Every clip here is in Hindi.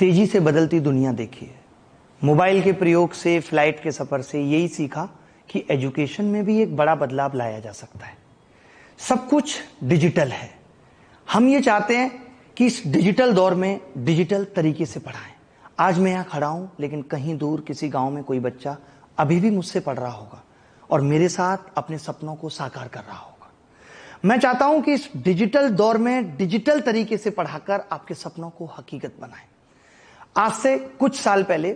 तेजी से बदलती दुनिया देखी है। मोबाइल के प्रयोग से, फ्लाइट के सफर से यही सीखा कि एजुकेशन में भी एक बड़ा बदलाव लाया जा सकता है। सब कुछ डिजिटल है। हम ये चाहते हैं कि इस डिजिटल दौर में डिजिटल तरीके से पढ़ाएं। आज मैं यहां खड़ा हूं, लेकिन कहीं दूर किसी गांव में कोई बच्चा अभी भी मुझसे पढ़ रहा होगा और मेरे साथ अपने सपनों को साकार कर रहा होगा। मैं चाहता हूं कि इस डिजिटल दौर में डिजिटल तरीके से पढ़ाकर आपके सपनों को हकीकत बनाएं। आज से कुछ साल पहले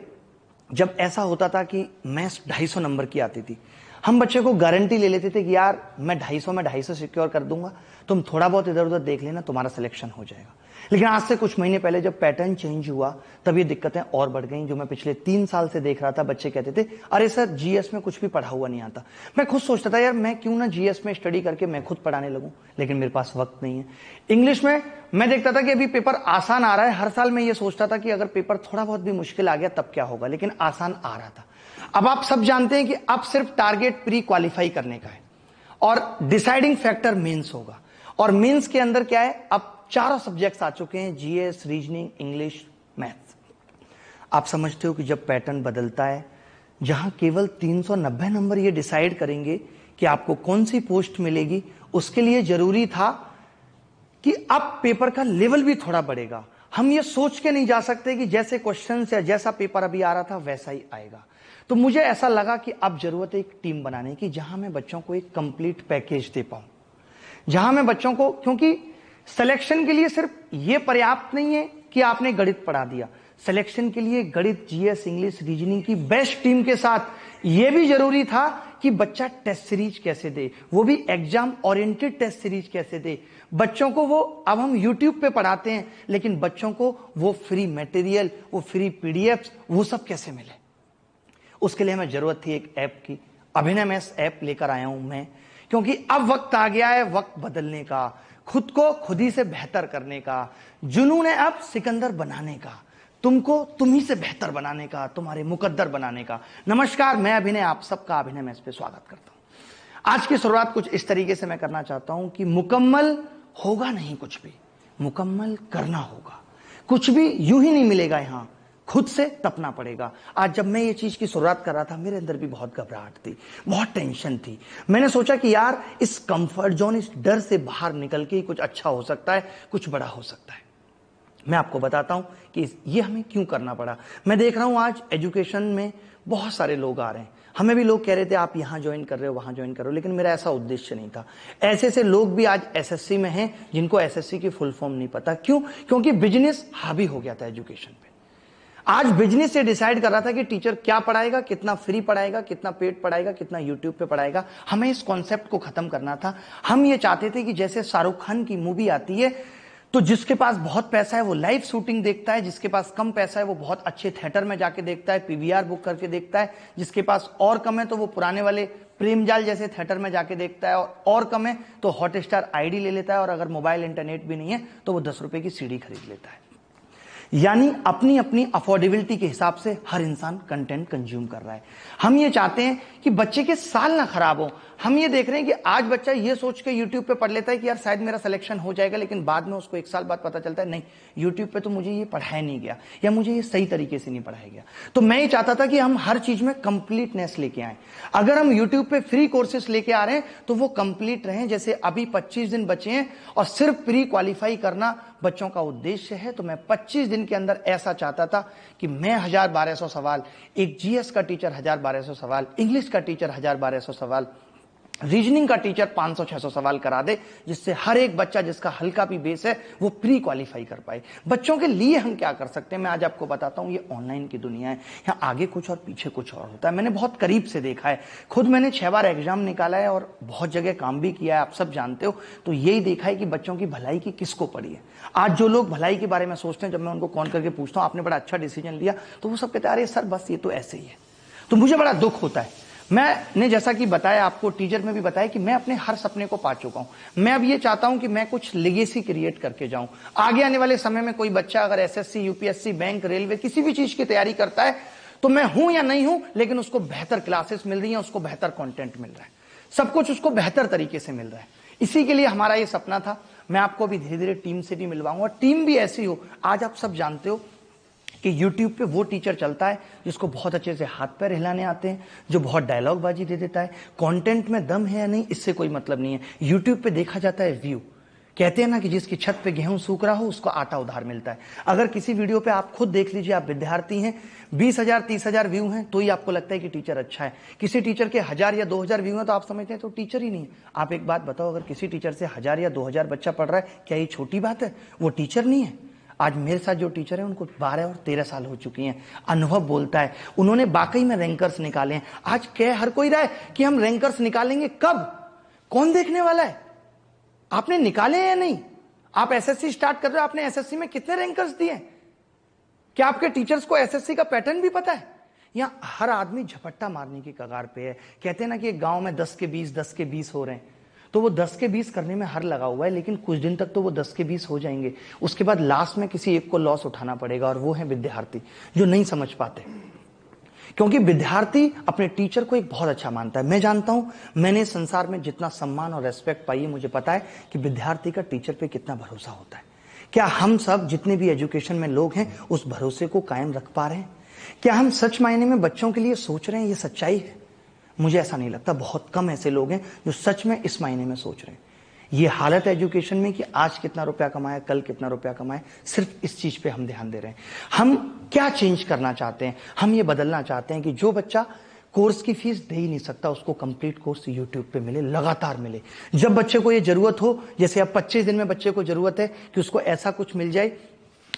जब ऐसा होता था कि मैथ्स 250 नंबर की आती थी, हम बच्चे को गारंटी ले लेते थे कि यार मैं 250 में 250 सिक्योर कर दूंगा, तुम थोड़ा बहुत इधर उधर देख लेना, तुम्हारा सिलेक्शन हो जाएगा। लेकिन आज से कुछ महीने पहले जब पैटर्न चेंज हुआ, तब ये दिक्कतें और बढ़ गई। जो मैं पिछले 3 साल से देख रहा था, बच्चे कहते थे अरे सर जीएस में कुछ भी पढ़ा हुआ नहीं आता। मैं खुद सोचता था यार मैं क्यों ना जीएस में स्टडी करके मैं खुद पढ़ाने लगूं, लेकिन मेरे पास वक्त नहीं है। इंग्लिश में मैं देखता था कि अभी पेपर आसान आ रहा है। हर साल मैं ये सोचता था कि अगर पेपर थोड़ा बहुत भी मुश्किल आ गया तब क्या होगा, लेकिन आसान आ रहा था। अब आप सब जानते हैं कि अब सिर्फ टारगेट प्री क्वालिफाई करने का है और डिसाइडिंग फैक्टर मेंस होगा। और मेंस के अंदर क्या है, अब 4 सब्जेक्ट्स आ चुके हैं, जीएस, रीजनिंग, इंग्लिश, मैथ्स। आप समझते हो कि जब पैटर्न बदलता है, जहां केवल 390 नंबर ये डिसाइड करेंगे कि आपको कौन सी पोस्ट मिलेगी, उसके लिए जरूरी था कि अब पेपर का लेवल भी थोड़ा बढ़ेगा। हम ये सोच के नहीं जा सकते कि जैसे क्वेश्चन या जैसा पेपर अभी आ रहा था वैसा ही आएगा। तो मुझे ऐसा लगा कि अब जरूरत है एक टीम बनाने की, जहां मैं बच्चों को एक कंप्लीट पैकेज दे पाऊं, जहां मैं बच्चों को, क्योंकि सिलेक्शन के लिए सिर्फ ये पर्याप्त नहीं है कि आपने गणित पढ़ा दिया। सिलेक्शन के लिए गणित, जीएस, इंग्लिश, रीजनिंग की बेस्ट टीम के साथ यह भी जरूरी था कि बच्चा टेस्ट सीरीज कैसे दे, वो भी एग्जाम ओरिएंटेड टेस्ट सीरीज कैसे दे। बच्चों को वो, अब हम यूट्यूब पे पढ़ाते हैं, लेकिन बच्चों को वो फ्री मटेरियल, वो फ्री पीडीएफ, वो सब कैसे मिले। उसके लिए हमें जरूरत थी एक ऐप की। अभिनय मैथ्स ऐप लेकर आया हूं मैं, क्योंकि अब वक्त आ गया है वक्त बदलने का, खुद को खुद ही से बेहतर करने का। जुनून है अब सिकंदर बनाने का, तुमको तुम ही से बेहतर बनाने का, तुम्हारे मुकद्दर बनाने का। नमस्कार, मैं अभिनय, आप सबका अभिनय मैथ्स पे स्वागत करता हूं। आज की शुरुआत कुछ इस तरीके से मैं करना चाहता हूं कि मुकम्मल होगा नहीं कुछ भी, मुकम्मल करना होगा। कुछ भी यूं ही नहीं मिलेगा, यहां खुद से तपना पड़ेगा। आज जब मैं ये चीज की शुरुआत कर रहा था, मेरे अंदर भी बहुत घबराहट थी, बहुत टेंशन थी। मैंने सोचा कि यार इस कंफर्ट जोन, इस डर से बाहर निकल के ही कुछ अच्छा हो सकता है, कुछ बड़ा हो सकता है। मैं आपको बताता हूं कि ये हमें क्यों करना पड़ा। मैं देख रहा हूं आज एजुकेशन में बहुत सारे लोग आ रहे हैं। हमें भी लोग कह रहे थे आप यहां ज्वाइन कर रहे हो, वहां ज्वाइन कर रहे हो, लेकिन मेरा ऐसा उद्देश्य नहीं था। ऐसे ऐसे लोग भी आज एसएससी में हैं जिनको एसएससी की फुल फॉर्म नहीं पता। क्यों? क्योंकि बिजनेस हावी हो गया था एजुकेशन पे। आज बिजनेस से डिसाइड कर रहा था कि टीचर क्या पढ़ाएगा, कितना फ्री पढ़ाएगा, कितना पेड पढ़ाएगा, कितना यूट्यूब पे पढ़ाएगा। हमें इस कॉन्सेप्ट को खत्म करना था। हम ये चाहते थे कि जैसे शाहरुख खान की मूवी आती है तो जिसके पास बहुत पैसा है वो लाइव शूटिंग देखता है, जिसके पास कम पैसा है वो बहुत अच्छे थिएटर में जाके देखता है, पीवीआर बुक करके देखता है, जिसके पास और कम है तो वो पुराने वाले प्रेमजाल जैसे थिएटर में जाके देखता है, और कम है तो हॉटस्टार आईडी ले लेता है, और अगर मोबाइल इंटरनेट भी नहीं है तो वो 10 रुपए की सीडी खरीद लेता है। यानी अपनी अपनी अफोर्डेबिलिटी के हिसाब से हर इंसान कंटेंट कंज्यूम कर रहा है। हम ये चाहते हैं कि बच्चे के साल ना खराब हो। हम ये देख रहे हैं कि आज बच्चा ये सोच के यूट्यूब पे पढ़ लेता है कि यार शायद मेरा सिलेक्शन हो जाएगा, लेकिन बाद में उसको 1 साल बाद पता चलता है नहीं, यूट्यूब पे तो मुझे ये पढ़ाया नहीं गया, या मुझे ये सही तरीके से नहीं पढ़ाया गया। तो मैं ये चाहता था कि हम हर चीज में कंप्लीटनेस लेके आए। अगर हम यूट्यूब पे फ्री कोर्सेस लेके आ रहे हैं तो वो कंप्लीट रहे। जैसे अभी 25 दिन बचे हैं और सिर्फ प्री क्वालिफाई करना बच्चों का उद्देश्य है, तो मैं 25 दिन के अंदर ऐसा चाहता था कि मैं 1000-1200 सवाल, एक जीएस का टीचर 1000-1200 सवाल, इंग्लिश का टीचर 1000-1200 सवाल, रीजनिंग का टीचर 500-600 सवाल करा दे, जिससे हर एक बच्चा जिसका हल्का भी बेस है वो प्री क्वालिफाई कर पाए। बच्चों के लिए हम क्या कर सकते हैं, मैं आज आपको बताता हूं। ये ऑनलाइन की दुनिया है, यहाँ आगे कुछ और पीछे कुछ और होता है। मैंने बहुत करीब से देखा है, खुद मैंने 6 बार एग्जाम निकाला है और बहुत जगह काम भी किया है, आप सब जानते हो। तो यही देखा है कि बच्चों की भलाई की किसको पड़ी है। आज जो लोग भलाई के बारे में सोचते हैं, जब मैं उनको कॉल करके पूछता हूं आपने बड़ा अच्छा डिसीजन लिया, तो वो सब कहते हैं अरे सर बस ये तो ऐसे ही है। तो मुझे बड़ा दुख होता है। मैंने जैसा कि बताया आपको, टीजर में भी बताया कि मैं अपने हर सपने को पा चुका हूं। मैं अब ये चाहता हूं कि मैं कुछ लेगेसी क्रिएट करके जाऊं। आगे आने वाले समय में कोई बच्चा अगर एसएससी, यूपीएससी, बैंक, रेलवे किसी भी चीज की तैयारी करता है, तो मैं हूं या नहीं हूं, लेकिन उसको बेहतर क्लासेस मिल रही है, उसको बेहतर कंटेंट मिल रहा है, सब कुछ उसको बेहतर तरीके से मिल रहा है। इसी के लिए हमारा ये सपना था। मैं आपको भी धीरे धीरे टीम से भी मिलवाऊंगा, टीम भी ऐसी हो। आज आप सब जानते हो कि YouTube पे वो टीचर चलता है जिसको बहुत अच्छे से हाथ पैर हिलाने आते हैं, जो बहुत डायलॉग बाजी दे देता है। कंटेंट में दम है या नहीं इससे कोई मतलब नहीं है। YouTube पे देखा जाता है व्यू। कहते हैं ना कि जिसकी छत पे गेहूं सूख रहा हो उसको आटा उधार मिलता है। अगर किसी वीडियो पे आप खुद देख लीजिए, आप विद्यार्थी हैं, 20,000 30,000 व्यू हैं तो ही आपको लगता है कि टीचर अच्छा है। किसी टीचर के 1,000 या 2,000 व्यू हैं तो आप समझते हैं तो टीचर ही नहीं है। आप एक बात बताओ, अगर किसी टीचर से 1,000 या 2,000 बच्चा पढ़ रहा है, क्या ये छोटी बात है? वो टीचर नहीं है। आज मेरे साथ जो टीचर है उनको 12 और 13 साल हो चुकी हैं। अनुभव बोलता है, उन्होंने वाकई में रैंकर्स निकाले हैं। आज कह हर कोई रहा है कि हम रैंकर्स निकालेंगे, कब, कौन देखने वाला है? आपने निकाले हैं या नहीं? आप एसएससी स्टार्ट कर रहे हो, आपने एसएससी में कितने रैंकर्स दिए? क्या आपके टीचर्स को एसएससी का पैटर्न भी पता है? यहां हर आदमी झपट्टा मारने की कगार पे है। कहते हैं ना कि एक गांव में 10 के 20 हो रहे हैं, तो वो 10 के 20 करने में हर लगा हुआ है, लेकिन कुछ दिन तक तो वो 10 के 20 हो जाएंगे। उसके बाद लास्ट में किसी एक को लॉस उठाना पड़ेगा, और वो है विद्यार्थी जो नहीं समझ पाते। क्योंकि विद्यार्थी अपने टीचर को एक बहुत अच्छा मानता है। मैं जानता हूं, मैंने इस संसार में जितना सम्मान और रेस्पेक्ट पाई है, मुझे पता है कि विद्यार्थी का टीचर पे कितना भरोसा होता है। क्या हम सब जितने भी एजुकेशन में लोग हैं उस भरोसे को कायम रख पा रहे हैं? क्या हम सच मायने में बच्चों के लिए सोच रहे हैं ये सच्चाई है? मुझे ऐसा नहीं लगता। बहुत कम ऐसे लोग हैं जो सच में इस मायने में सोच रहे हैं। ये हालत एजुकेशन में कि आज कितना रुपया कमाए, कल कितना रुपया कमाए, सिर्फ इस चीज पे हम ध्यान दे रहे हैं। हम क्या चेंज करना चाहते हैं? हम ये बदलना चाहते हैं कि जो बच्चा कोर्स की फीस दे ही नहीं सकता उसको कंप्लीट कोर्स यूट्यूब पे मिले, लगातार मिले। जब बच्चे को ये जरूरत हो, जैसे अब 25 दिन में बच्चे को जरूरत है कि उसको ऐसा कुछ मिल जाए।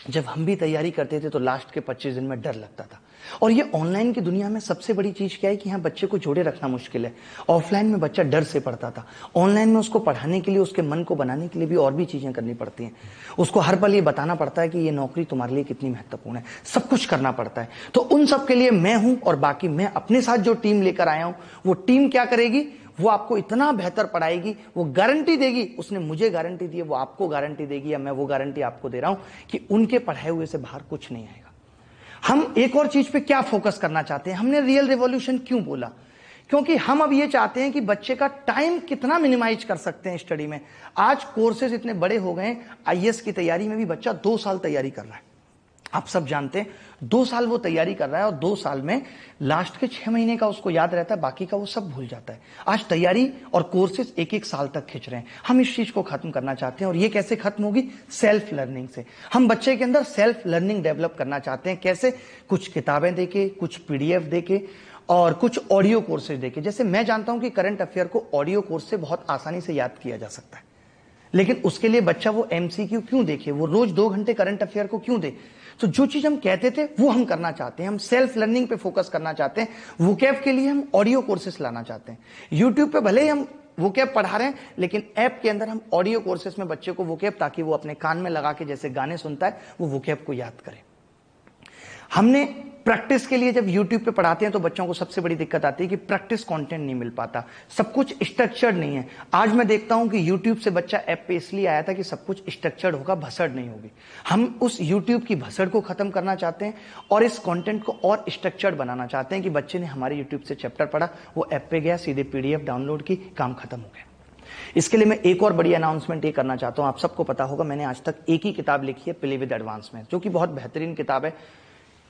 जब हम भी तैयारी करते थे तो लास्ट के 25 दिन में डर लगता था। और ये ऑनलाइन की दुनिया में सबसे बड़ी चीज क्या है कि यहाँ बच्चे को जोड़े रखना मुश्किल है। ऑफलाइन में बच्चा डर से पढ़ता था, ऑनलाइन में उसको पढ़ाने के लिए, उसके मन को बनाने के लिए भी और भी चीजें करनी पड़ती हैं। उसको हर पल ये बताना पड़ता है कि ये नौकरी तुम्हारे लिए कितनी महत्वपूर्ण है, सब कुछ करना पड़ता है। तो उन सब के लिए मैं हूं, और बाकी मैं अपने साथ जो टीम लेकर आया हूं, वो टीम क्या करेगी? वो आपको इतना बेहतर पढ़ाएगी, वो गारंटी देगी, उसने मुझे गारंटी दी है, वो आपको गारंटी देगी, या मैं वो गारंटी आपको दे रहा हूं कि उनके पढ़ाए हुए से बाहर कुछ नहीं आएगा। हम एक और चीज पे क्या फोकस करना चाहते हैं? हमने रियल रिवॉल्यूशन क्यों बोला? क्योंकि हम अब ये चाहते हैं कि बच्चे का टाइम कितना मिनिमाइज कर सकते हैं स्टडी में। आज कोर्सेज इतने बड़े हो गए, आईएएस की तैयारी में भी बच्चा 2 साल तैयारी कर रहा है। आप सब जानते हैं 2 साल वो तैयारी कर रहा है, और 2 साल में लास्ट के 6 महीने का उसको याद रहता है, बाकी का वो सब भूल जाता है। आज तैयारी और कोर्सेज 1-1 साल तक खिंच रहे हैं। हम इस चीज को खत्म करना चाहते हैं, और ये कैसे खत्म होगी? सेल्फ लर्निंग से। हम बच्चे के अंदर सेल्फ लर्निंग डेवलप करना चाहते हैं। कैसे? कुछ किताबें देके, कुछ पीडीएफ देके, और कुछ ऑडियो कोर्सेज देके। जैसे मैं जानता हूं कि करंट अफेयर को ऑडियो कोर्स से बहुत आसानी से याद किया जा सकता है, लेकिन उसके लिए बच्चा वो एमसीक्यू क्यों देखे? वो रोज 2 घंटे करंट अफेयर को क्यों दे? तो जो चीज हम कहते थे वो हम करना चाहते हैं। हम सेल्फ लर्निंग पे फोकस करना चाहते हैं। वोकैब के लिए हम ऑडियो कोर्सेस लाना चाहते हैं। यूट्यूब पे भले ही हम वोकैब पढ़ा रहे हैं, लेकिन ऐप के अंदर हम ऑडियो कोर्सेस में बच्चे को वोकैब, ताकि वो अपने कान में लगा के जैसे गाने सुनता है, वो वोकैब को याद करे। हमने प्रैक्टिस के लिए जब YouTube पे पढ़ाते हैं तो बच्चों को सबसे बड़ी दिक्कत आती है कि प्रैक्टिस कंटेंट नहीं मिल पाता, सब कुछ स्ट्रक्चर्ड नहीं है। आज मैं देखता हूं कि YouTube से बच्चा ऐप पे इसलिए आया था कि सब कुछ स्ट्रक्चर्ड होगा, भसड़ नहीं होगी। हम उस YouTube की भसड़ को खत्म करना चाहते हैं, और इस कंटेंट को और स्ट्रक्चर्ड बनाना चाहते हैं कि बच्चे ने हमारे YouTube से चैप्टर पढ़ा, वो ऐप पे गया, सीधे PDF डाउनलोड की, काम खत्म हो गया। इसके लिए मैं एक और बड़ी अनाउंसमेंट ये करना चाहता हूं। आप सबको पता होगा मैंने आज तक एक ही किताब लिखी है, प्ले विद एडवांस में, जो कि बहुत बेहतरीन किताब है।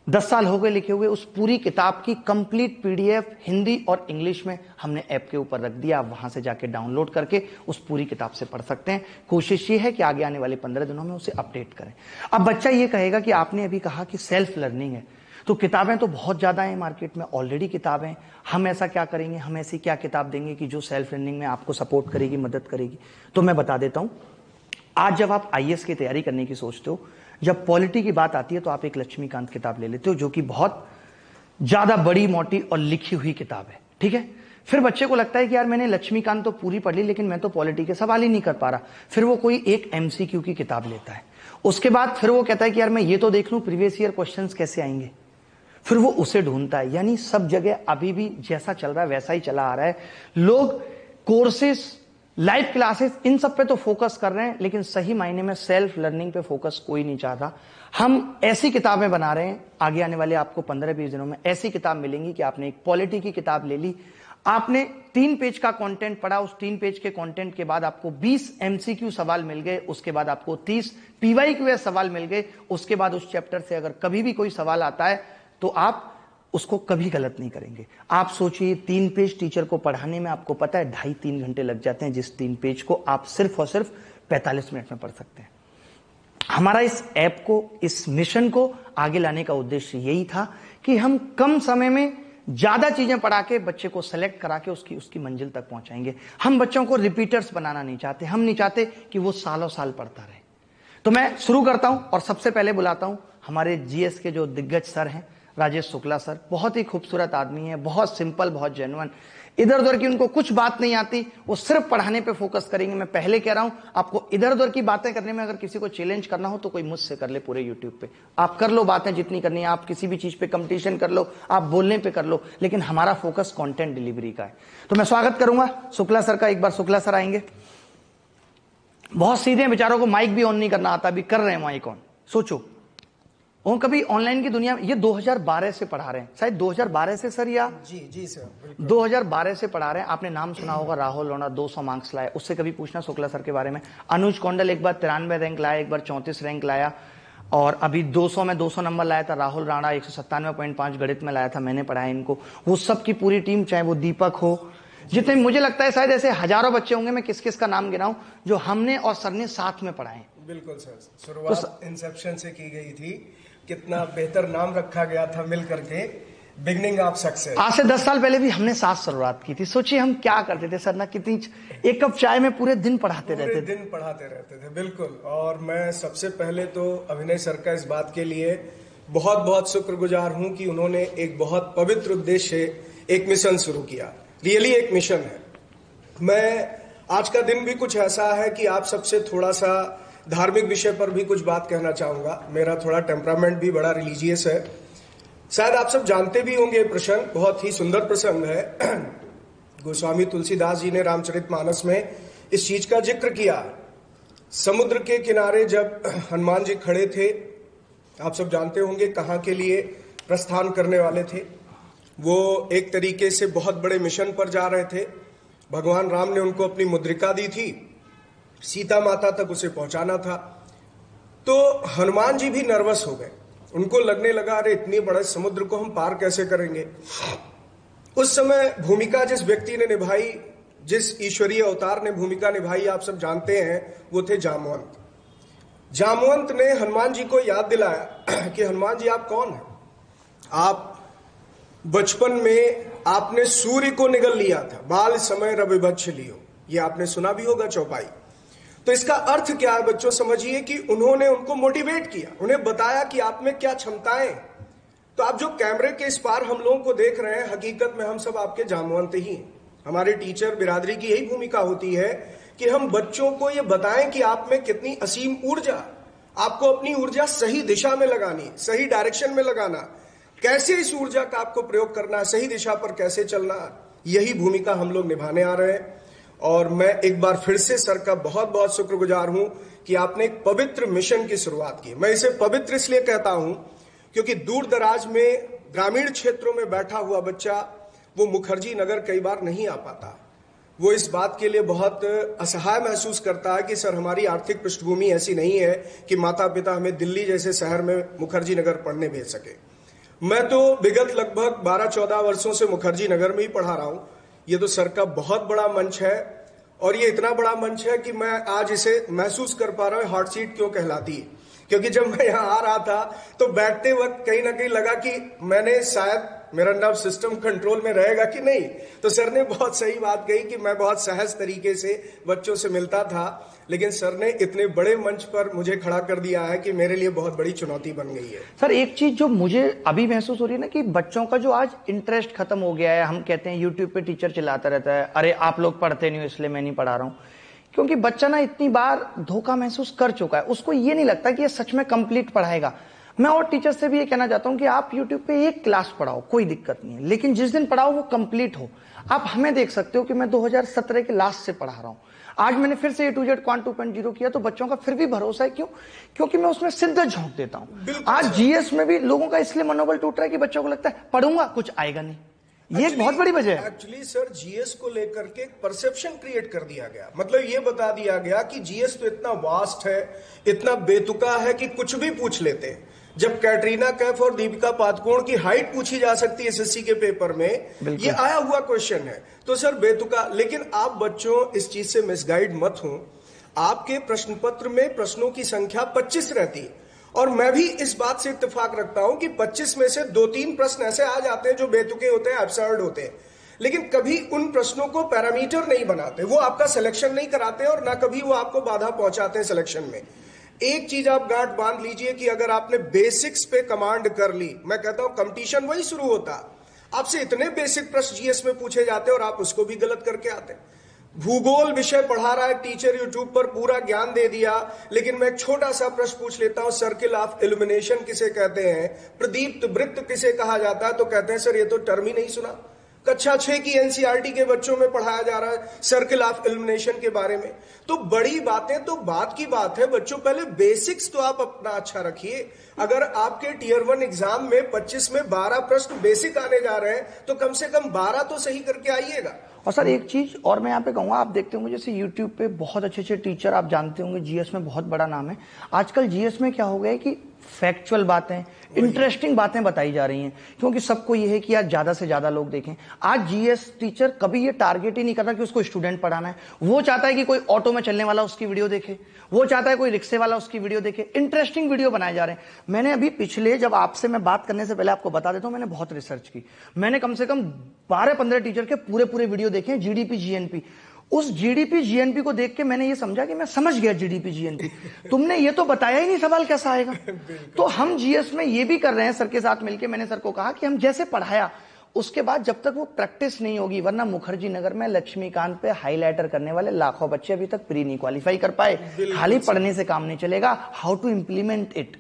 10 साल हो गए लिखे हुए। उस पूरी किताब की कंप्लीट पीडीएफ हिंदी और इंग्लिश में हमने ऐप के ऊपर रख दिया। आप वहां से जाके डाउनलोड करके उस पूरी किताब से पढ़ सकते हैं। कोशिश ये है कि आगे आने वाले 15 दिनों में उसे अपडेट करें। अब बच्चा ये कहेगा कि आपने अभी कहा कि सेल्फ लर्निंग है, तो किताबें तो बहुत ज्यादा हैं मार्केट में, ऑलरेडी किताबें। हम ऐसा क्या करेंगे, हम ऐसी क्या किताब देंगे कि जो सेल्फ लर्निंग में आपको सपोर्ट करेगी, मदद करेगी? तो मैं बता देता हूं। आज जब आप आईएएस की तैयारी करने की सोचते हो, जब पॉलिटी की बात आती है, तो आप एक लक्ष्मीकांत किताब ले लेते हो, जो कि बहुत ज्यादा बड़ी, मोटी और लिखी हुई किताब है, ठीक है। फिर बच्चे को लगता है कि यार मैंने लक्ष्मीकांत तो पूरी पढ़ ली, लेकिन मैं तो पॉलिटी के सवाल ही नहीं कर पा रहा। फिर वो कोई एक एमसीक्यू की किताब लेता है। उसके बाद फिर वो कहता है कि यार मैं ये तो देख लूं प्रीवियस ईयर क्वेश्चंस कैसे आएंगे, फिर वो उसे ढूंढता है। यानी सब जगह अभी भी जैसा चल रहा है वैसा ही चला आ रहा है। लोग कोर्सेस, लाइव क्लासेस, इन सब पे तो फोकस कर रहे हैं, लेकिन सही मायने में सेल्फ लर्निंग पे फोकस कोई नहीं चाहता। हम ऐसी किताबें बना रहे हैं, आगे आने वाले आपको 15-20 दिनों में ऐसी किताब मिलेंगी कि आपने एक पॉलिटी की किताब ले ली, आपने 3 पेज का कंटेंट पढ़ा, उस 3 पेज के कंटेंट के बाद आपको 20 एमसीक्यू सवाल मिल गए, उसके बाद आपको 30 पीवाईक्यू सवाल मिल गए, उसके बाद उस चैप्टर से अगर कभी भी कोई सवाल आता है तो आप उसको कभी गलत नहीं करेंगे। आप सोचिए 3 पेज टीचर को पढ़ाने में आपको पता है 2.5-3 घंटे लग जाते हैं, जिस 3 पेज को आप सिर्फ और सिर्फ 45 मिनट में पढ़ सकते हैं। हमारा इस ऐप को, इस मिशन को आगे लाने का उद्देश्य यही था कि हम कम समय में ज्यादा चीजें पढ़ा के बच्चे को सेलेक्ट करा के उसकी मंजिल तक पहुंचाएंगे। हम बच्चों को रिपीटर्स बनाना नहीं चाहते, हम नहीं चाहते कि वो सालों साल पढ़ता रहे। तो मैं शुरू करता हूं और सबसे पहले बुलाता हूं हमारे जीएस के जो दिग्गज सर हैं, राजेश शुक्ला सर। बहुत ही खूबसूरत आदमी है, बहुत सिंपल, बहुत जेन्युइन, इधर उधर की उनको कुछ बात नहीं आती, वो सिर्फ पढ़ाने पे फोकस करेंगे। मैं पहले कह रहा हूं, आपको इधर उधर की बातें करने में अगर किसी को चैलेंज करना हो तो कोई मुझसे कर ले पूरे यूट्यूब पे। आप कर लो बातें जितनी करनी है, आप किसी भी चीज पे कंपटीशन कर लो, आप बोलने पे कर लो, लेकिन हमारा फोकस कंटेंट डिलीवरी का है। तो मैं स्वागत करूंगा शुक्ला सर का। एक बार शुक्ला सर आएंगे। बहुत सीधे हैं बेचारों को, माइक भी ऑन नहीं करना आता, अभी कर रहे हैं माइक ऑन। सोचो वो कभी ऑनलाइन की दुनिया में, ये 2012 से पढ़ा रहे हैं, शायद 2012 से सर, या जी सर 2012 से पढ़ा रहे हैं। आपने नाम सुना होगा, राहुल लोना 200 मार्क्स लाए, उससे कभी पूछना शुक्ला सर के बारे में। अनुज कौंडल एक बार 93 रैंक लाया, एक बार 34 रैंक लाया, और अभी 200 में 200 नंबर लाया था। राहुल राणा 197.5 गणित में लाया था, मैंने पढ़ाया इनको। वो सब की पूरी टीम, चाहे वो दीपक हो, जितने, मुझे लगता है शायद ऐसे हजारों बच्चे होंगे, मैं किस किस का नाम गिनाऊं जो हमने और सर ने साथ में पढ़ाए। बिल्कुल सर, शुरुआत इंसेप्शन से की गई थी, कितना बेहतर नाम रखा गया था मिल करके, बिगनिंग ऑफ सक्सेस। आज से 10 साल पहले भी हमने साथ शुरुआत की थी। सोचिए हम क्या करते थे सर ना, कितनी, एक कप चाय में पूरे दिन पढ़ाते रहते थे। बिल्कुल। और मैं सबसे पहले तो अभिनय सर का इस बात के लिए बहुत बहुत शुक्रगुजार हूं कि उन्होंने एक बहुत पवित्र उद्देश्य, एक मिशन शुरू किया। रियली एक मिशन है। मैं आज का दिन भी कुछ ऐसा है कि आप सबसे थोड़ा सा धार्मिक विषय पर भी कुछ बात कहना चाहूंगा। मेरा थोड़ा टेम्परामेंट भी बड़ा रिलीजियस है। शायद आप सब जानते भी होंगे, प्रसंग बहुत ही सुंदर प्रसंग है। गोस्वामी तुलसीदास जी ने रामचरितमानस में इस चीज का जिक्र किया। समुद्र के किनारे जब हनुमान जी खड़े थे, आप सब जानते होंगे कहां के लिए प्रस्थान करने वाले थे। वो एक तरीके से बहुत बड़े मिशन पर जा रहे थे। भगवान राम ने उनको अपनी मुद्रिका दी थी, सीता माता तक उसे पहुंचाना था। तो हनुमान जी भी नर्वस हो गए। उनको लगने लगा, अरे इतने बड़े समुद्र को हम पार कैसे करेंगे। उस समय भूमिका जिस व्यक्ति ने निभाई, जिस ईश्वरीय अवतार ने भूमिका निभाई, आप सब जानते हैं, वो थे जामवंत। जामवंत ने हनुमान जी को याद दिलाया कि हनुमान जी आप कौन हैं। आप बचपन में आपने सूर्य को निगल लिया था, बाल समय रवि बच्छ लियो, ये आपने सुना भी होगा चौपाई। तो इसका अर्थ क्या है बच्चों, समझिए कि उन्होंने उनको मोटिवेट किया, उन्हें बताया कि आप में क्या क्षमताएं। तो आप जो कैमरे के इस पार हम लोगों को देख रहे हैं, हकीकत में हम सब आपके जामवंत ही हैं। हमारे टीचर बिरादरी की यही भूमिका होती है कि हम बच्चों को ये बताएं कि आप में कितनी असीम ऊर्जा, आपको अपनी ऊर्जा सही दिशा में लगानी, सही डायरेक्शन में लगाना, कैसे इस ऊर्जा का आपको प्रयोग करना है, सही दिशा पर कैसे चलना, यही भूमिका हम लोग निभाने आ रहे हैं। और मैं एक बार फिर से सर का बहुत बहुत शुक्रगुजार हूं कि आपने एक पवित्र मिशन की शुरुआत की। मैं इसे पवित्र इसलिए कहता हूं क्योंकि दूर दराज में ग्रामीण क्षेत्रों में बैठा हुआ बच्चा वो मुखर्जी नगर कई बार नहीं आ पाता। वो इस बात के लिए बहुत असहाय महसूस करता है कि सर हमारी आर्थिक पृष्ठभूमि ऐसी नहीं है कि माता पिता हमें दिल्ली जैसे शहर में मुखर्जी नगर पढ़ने भेज सके। मैं तो विगत लगभग 12-14 वर्षों से मुखर्जी नगर में ही पढ़ा रहा हूं। ये तो सर का बहुत बड़ा मंच है, और ये इतना बड़ा मंच है कि मैं आज इसे महसूस कर पा रहा हूं हॉट सीट क्यों कहलाती है। क्योंकि जब मैं यहाँ आ रहा था तो बैठते वक्त कहीं ना कहीं लगा कि मैंने शायद मेरा नर्व सिस्टम कंट्रोल में रहेगा कि नहीं। तो सर ने बहुत सही बात कही कि मैं बहुत सहज तरीके से बच्चों से मिलता था, लेकिन सर ने इतने बड़े मंच पर मुझे खड़ा कर दिया है कि मेरे लिए बहुत बड़ी चुनौती बन गई है। सर एक चीज जो मुझे अभी महसूस हो रही है ना, कि बच्चों का जो आज इंटरेस्ट खत्म हो गया है। हम कहते हैं यूट्यूब पे टीचर चिल्लाता रहता है, अरे आप लोग पढ़ते नहीं हो इसलिए मैं नहीं पढ़ा रहा हूं। क्योंकि बच्चा ना इतनी बार धोखा महसूस कर चुका है, उसको ये नहीं लगता कि ये सच में कंप्लीट पढ़ाएगा। मैं और टीचर से भी ये कहना चाहता हूं कि आप YouTube पे एक क्लास पढ़ाओ, कोई दिक्कत नहीं है, लेकिन जिस दिन पढ़ाओ वो कंप्लीट हो। आप हमें देख सकते हो कि मैं 2017 के लास्ट से पढ़ा रहा हूं। आज मैंने फिर से A to Z क्वांट 2.0 किया, तो बच्चों का फिर भी भरोसा है। क्यों? क्योंकि मैं उसमें सिद्ध झोंक देता हूं। आज GS में भी लोगों का इसलिए मनोबल टूट रहा है कि बच्चों को लगता है पढ़ूंगा कुछ आएगा नहीं। ये एक बहुत बड़ी वजह है। एक्चुअली सर जीएस को लेकर के परसेप्शन क्रिएट कर दिया गया, मतलब ये बता दिया गया कि जीएस तो इतना वास्ट है, इतना बेतुका है कि कुछ भी पूछ लेते हैं। जब कैटरीना कैफ और दीपिका पादुकोण की हाइट पूछी जा सकती है एसएससी के पेपर में, ये आया हुआ क्वेश्चन है, तो सर बेतुका। लेकिन आप बच्चों इस चीज से मिसगाइड मत हो, आपके प्रश्न पत्र में प्रश्नों की संख्या 25 रहती है, और मैं भी इस बात से इत्तेफाक रखता हूं कि 25 में से 2-3 प्रश्न ऐसे आ जाते हैं जो बेतुके होते हैं, एब्सर्ड होते हैं, लेकिन कभी उन प्रश्नों को पैरामीटर नहीं बनाते, वो आपका सिलेक्शन नहीं कराते और ना कभी वो आपको बाधा पहुंचाते हैं सिलेक्शन में। एक चीज आप गांठ बांध लीजिए कि अगर आपने बेसिक्स पे कमांड कर ली, मैं कहता हूं कंपटीशन वही शुरू होता। आपसे इतने बेसिक प्रश्न जीएस में पूछे जाते और आप उसको भी गलत करके आते। भूगोल विषय पढ़ा रहा है टीचर, यूट्यूब पर पूरा ज्ञान दे दिया, लेकिन मैं एक छोटा सा प्रश्न पूछ लेता हूं, सर्किल ऑफ इल्यूमिनेशन किसे कहते हैं, प्रदीप्त वृत्त किसे कहा जाता है, तो कहते हैं सर ये तो टर्म ही नहीं सुना। कक्षा 6 की एनसीईआरटी के बच्चों में पढ़ाया जा रहा है सर्किल ऑफ इल्यूमिनेशन के बारे में। तो बड़ी बातें तो बात की बात है, बच्चों पहले बेसिक्स तो आप अपना अच्छा रखिए। अगर आपके टियर 1 एग्जाम में 25 में 12 प्रश्न बेसिक आने जा रहे हैं, तो कम से कम 12 तो सही करके आइएगा। और सर एक चीज और मैं यहाँ पे कहूंगा, आप देखते होंगे जैसे यूट्यूब पे बहुत अच्छे अच्छे टीचर आप जानते होंगे, जीएस में बहुत बड़ा नाम है। आजकल जीएस में क्या हो गया है कि फैक्चुअल बातें, इंटरेस्टिंग बातें बताई जा रही हैं, क्योंकि सबको यह है कि आज ज्यादा से ज्यादा लोग देखें। आज जीएस टीचर कभी ये टारगेट ही नहीं करता कि उसको स्टूडेंट पढ़ाना है, वो चाहता है कि कोई ऑटो में चलने वाला उसकी वीडियो देखे, वो चाहता है कोई रिक्शे वाला उसकी वीडियो देखे। इंटरेस्टिंग वीडियो बनाए जा रहे हैं। मैंने अभी पिछले, जब आपसे मैं बात करने से पहले आपको बता देता हूं, मैंने बहुत रिसर्च की। मैंने कम से कम 12-15 टीचर के पूरे वीडियो देखे, जीडीपी जीएनपी। उस जीडीपी जीएनपी को देख के मैंने ये समझा कि मैं समझ गया जीडीपी जीएनपी, तुमने ये तो बताया ही नहीं सवाल कैसा आएगा। तो हम जीएस में ये भी कर रहे हैं सर के साथ मिलके। मैंने सर को कहा कि हम जैसे पढ़ाया, उसके बाद जब तक वो प्रैक्टिस नहीं होगी, वरना मुखर्जी नगर में लक्ष्मीकांत पे हाईलाइटर करने वाले लाखों बच्चे अभी तक प्री नहीं क्वालिफाई कर पाए। खाली पढ़ने से काम नहीं चलेगा, हाउ टू इंप्लीमेंट इट।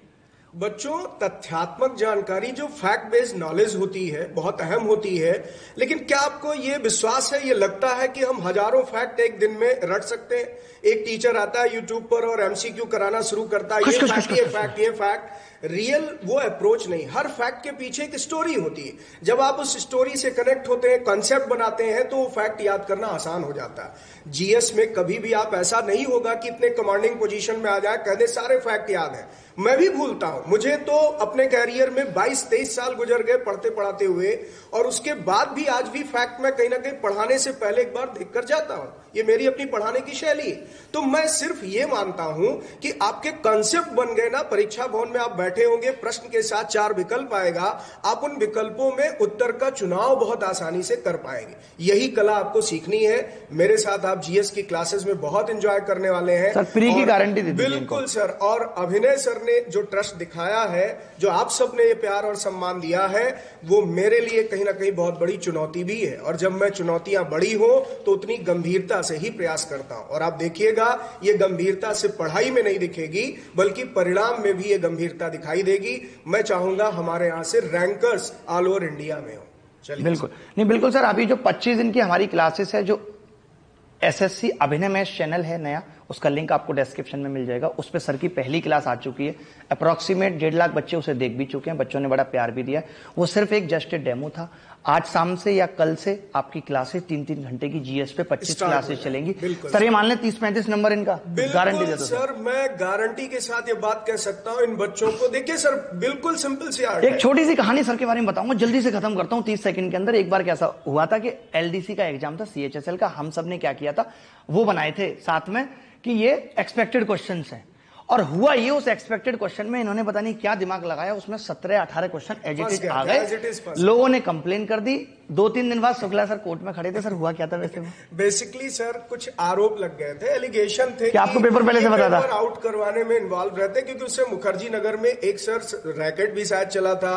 बच्चों तथ्यात्मक जानकारी जो फैक्ट बेस्ड नॉलेज होती है बहुत अहम होती है, लेकिन क्या आपको ये विश्वास है, ये लगता है कि हम हजारों फैक्ट एक दिन में रट सकते हैं? एक टीचर आता है यूट्यूब पर और एमसीक्यू कराना शुरू करता है, ये फैक्ट ये फैक्ट। रियल वो अप्रोच नहीं। हर फैक्ट के पीछे एक स्टोरी होती है। जब आप उस स्टोरी से कनेक्ट होते हैं, कॉन्सेप्ट बनाते हैं, तो वो फैक्ट याद करना आसान हो जाता है। जीएस में कभी भी आप ऐसा नहीं होगा कि इतने कमांडिंग पोजीशन में आ जाए, कह दे सारे फैक्ट याद है। मैं भी भूलता हूं, मुझे तो अपने कैरियर में 22-23 साल गुजर गए पढ़ते पढ़ाते हुए, और उसके बाद भी आज भी फैक्ट मैं कहीं ना कहीं पढ़ाने से पहले एक बार देख कर जाता हूं। ये मेरी अपनी पढ़ाने की शैली है। तो मैं सिर्फ ये मानता हूं कि आपके कॉन्सेप्ट बन गए ना, परीक्षा भवन में आप बैठे होंगे, प्रश्न के साथ 4 विकल्प आएगा, आप उन विकल्पों में उत्तर का चुनाव बहुत आसानी से कर पाएंगे। यही कला आपको सीखनी है। मेरे साथ आप जीएस की क्लासेस में बहुत एंजॉय करने वाले हैं सर, फ्री की गारंटी दे दीजिए। बिल्कुल सर। और अभिनय सर ने जो ट्रस्ट दिखाया है, जो आप सबने ये प्यार और सम्मान दिया है, वो मेरे लिए कहीं ना कहीं बहुत बड़ी चुनौती भी है। और जब मैं चुनौतियां बड़ी हो तो उतनी गंभीरता से ही प्रयास करता हूं। और आप देखिएगा, ये गंभीरता सिर्फ पढ़ाई में नहीं दिखेगी, बल्कि परिणाम में भी ये गंभीरता दिखाई देगी। मैं चाहूंगा हमारे यहां से रैंकर्स ऑल ओवर इंडिया में हो। चलिए। बिल्कुल नहीं, बिल्कुल सर। अभी जो 25 दिन की हमारी क्लासेस है, जो एसएससी अभिनय मैथ चैनल है नया, उसका लिंक आपको डिस्क्रिप्शन में मिल जाएगा। उस पर सर की पहली क्लास आ चुकी है। अप्रॉक्सीमेट 1.5 लाख बच्चे उसे देख भी चुके हैं। बच्चों ने बड़ा प्यार भी दिया है। वो सिर्फ एक जस्ट डेमो था। आज शाम से या कल से आपकी क्लासेस 3-3 घंटे की जीएस पे 25 क्लासेस चलेंगी। सर ये मान लें 30-35 नंबर इनका गारंटी देता हूं सर। मैं गारंटी के साथ ये बात कह सकता हूं इन बच्चों को। देखिए सर, बिल्कुल सिंपल सी आर्ट है। एक छोटी सी कहानी सर के बारे में बताऊंगा, जल्दी से खत्म करता हूं 30 सेकंड के अंदर। एक बार कैसा हुआ था कि एलडीसी का एग्जाम था, सीएचएसएल का। हम सब ने क्या किया था, वो बनाए थे साथ में कि ये एक्सपेक्टेड क्वेश्चंस हैं। और हुआ ये, उस एक्सपेक्टेड क्वेश्चन में इन्होंने पता नहीं क्या दिमाग लगाया, उसमें 17-18 क्वेश्चन एज इट इज आ गए। लोगों ने कंप्लेन कर दी। 2-3 दिन बाद शुक्ला सर कोर्ट में खड़े थे। सर हुआ क्या था वैसे में? बेसिकली सर कुछ आरोप लग गए थे, एलिगेशन थे कि आपको पेपर पहले से पता था, आउट करवाने में इन्वॉल्व रहते, क्योंकि उससे मुखर्जी नगर में एक सर रैकेट भी शायद चला था,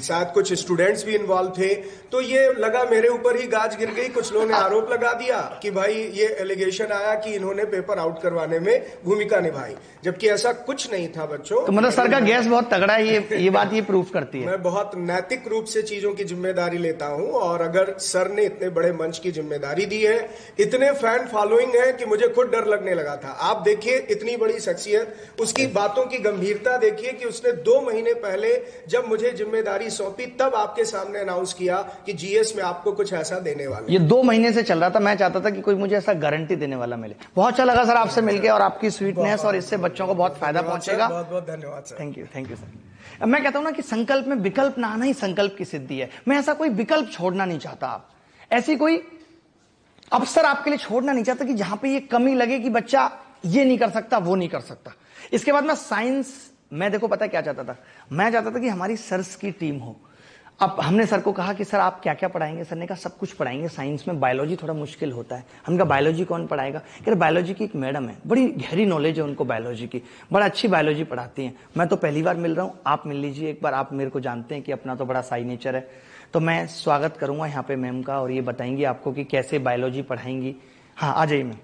शायद कुछ स्टूडेंट्स भी इन्वॉल्व थे। तो ये लगा मेरे ऊपर ही गाज गिर गई। कुछ लोगों ने आरोप लगा दिया कि भाई ये एलिगेशन आया कि इन्होंने पेपर आउट करवाने में भूमिका निभाई, जबकि ऐसा कुछ नहीं था बच्चों। तो मतलब सर का गैस बहुत तगड़ा है, ये बात ये प्रूफ करती है। मैं बहुत नैतिक रूप से चीजों की जिम्मेदारी लेता हूं और अगर सर ने इतने बड़े मंच की जिम्मेदारी दी है, इतने फैन फॉलोइंग है कि मुझे खुद डर लगने लगा था। आप देखिए इतनी बड़ी शख्सियत, उसकी बातों की गंभीरता देखिए कि उसने 2 महीने पहले जब मुझे जिम्मेदारी सौंपी तब आपके सामने अनाउंस किया कि जीएस में आपको कुछ ऐसा देने वाले। ये 2 महीने से चल रहा था। मैं चाहता था कि कोई मुझे ऐसा गारंटी देने वाला मिले। बहुत अच्छा लगा सर आपसे मिलकर और आपकी स्वीटनेस, और इससे बच्चों को बहुत फायदा पहुंचेगा। बहुत बहुत धन्यवाद सर। Thank you sir. अब मैं कहता हूं ना कि संकल्प में विकल्प ना आना ही संकल्प की सिद्धि है। मैं ऐसा कोई विकल्प छोड़ना नहीं चाहता, आप ऐसी कोई अवसर आपके लिए छोड़ना नहीं चाहता कि जहां पे ये कमी लगे कि बच्चा ये नहीं कर सकता, वो नहीं कर सकता। इसके बाद मैं साइंस, मैं देखो पता क्या चाहता था, मैं चाहता था कि हमारी सर्स की टीम हो। अब हमने सर को कहा कि सर आप क्या क्या पढ़ाएंगे? सर ने कहा सब कुछ पढ़ाएंगे, साइंस में बायोलॉजी थोड़ा मुश्किल होता है। हमने कहा बायोलॉजी कौन पढ़ाएगा? कह रहे बायोलॉजी की एक मैडम है, बड़ी गहरी नॉलेज है उनको बायोलॉजी की, बड़ा अच्छी बायोलॉजी पढ़ाती हैं। मैं तो पहली बार मिल रहा हूँ, आप मिल लीजिए एक बार। आप मेरे को जानते हैं कि अपना तो बड़ा साई नेचर है, तो मैं स्वागत करूंगा यहाँ पे मैम का, और ये बताएंगी आपको कि कैसे बायोलॉजी पढ़ाएंगी। हाँ आ जाइए मैम।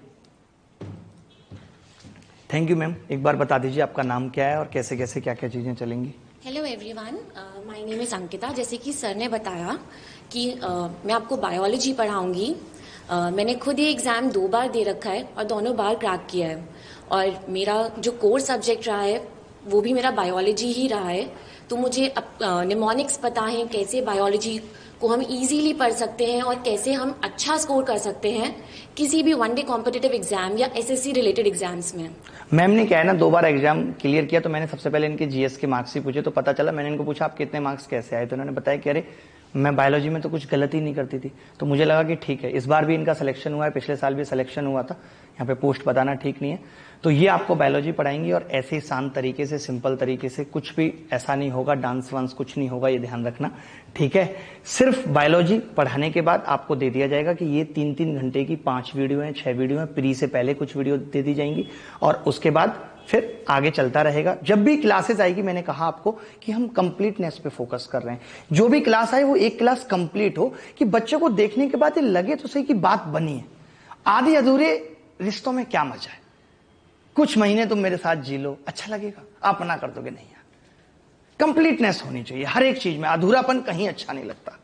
Thank you ma'am. एक बार बता दीजिए आपका नाम क्या है और कैसे कैसे क्या क्या चीजें चलेंगी। Hello everyone, my name is Ankita. जैसे कि सर ने बताया कि मैं आपको बायोलॉजी पढ़ाऊंगी। मैंने खुद ये एग्ज़ाम 2 बार दे रखा है और दोनों बार क्रैक किया है, और मेरा जो कोर सब्जेक्ट रहा है वो भी मेरा बायोलॉजी ही रहा है। तो मुझे निमोनिक्स पता है, कैसे बायोलॉजी को हम इजीली पढ़ सकते हैं और कैसे हम अच्छा स्कोर कर सकते हैं किसी भी 1 डे कॉम्पिटिटिव एग्जाम या एसएससी रिलेटेड एग्जाम्स में। मैम ने क्या है ना 2 बार एग्जाम क्लियर किया, तो मैंने सबसे पहले इनके जीएस के मार्क्स ही पूछे, तो पता चला। मैंने इनको पूछा आप कितने मार्क्स कैसे आए, तो उन्होंने बताया कि अरे मैं बायोलॉजी में तो कुछ गलती नहीं करती थी। तो मुझे लगा कि ठीक है, इस बार भी इनका सिलेक्शन हुआ है, पिछले साल भी सिलेक्शन हुआ था। यहाँ पे पोस्ट बताना ठीक नहीं है। तो ये आपको बायोलॉजी पढ़ाएंगी, और ऐसे शांत तरीके से, सिंपल तरीके से, कुछ भी ऐसा नहीं होगा, डांस वांस कुछ नहीं होगा, ये ध्यान रखना, ठीक है। सिर्फ बायोलॉजी पढ़ाने के बाद आपको दे दिया जाएगा कि ये 3-3 घंटे की 5 वीडियो हैं, 6 वीडियो हैं। प्री से पहले कुछ वीडियो दे दी जाएंगी, और उसके बाद फिर आगे चलता रहेगा। जब भी क्लासेस आएगी, मैंने कहा आपको कि हम कंप्लीटनेस पे फोकस कर रहे हैं। जो भी क्लास आए वो एक क्लास कंप्लीट हो, कि बच्चों को देखने के बाद ये लगे तो सही कि बात बनी है। आधे अधूरे रिश्तों में क्या मजा है? कुछ महीने तुम मेरे साथ जी लो, अच्छा लगेगा, अपना कर दोगे नहीं यार। कंप्लीटनेस होनी चाहिए हर एक चीज में, अधूरापन कहीं अच्छा नहीं लगता।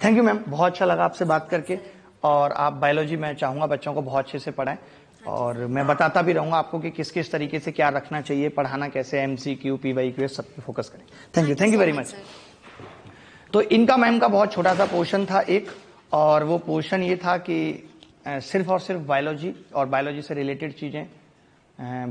थैंक यू मैम, बहुत अच्छा लगा आपसे बात करके। और आप बायोलॉजी, मैं चाहूंगा बच्चों को बहुत अच्छे से पढ़ाएं, और मैं बताता भी रहूंगा आपको कि किस किस तरीके से क्या रखना चाहिए, पढ़ाना कैसे, एमसीक्यू, पीवाईक्यू, सब पे फोकस करें। Thank you very much. तो इनका मैम का बहुत छोटा सा पोर्शन था एक, और वो पोर्शन ये था कि सिर्फ और सिर्फ बायोलॉजी और बायोलॉजी से रिलेटेड चीजें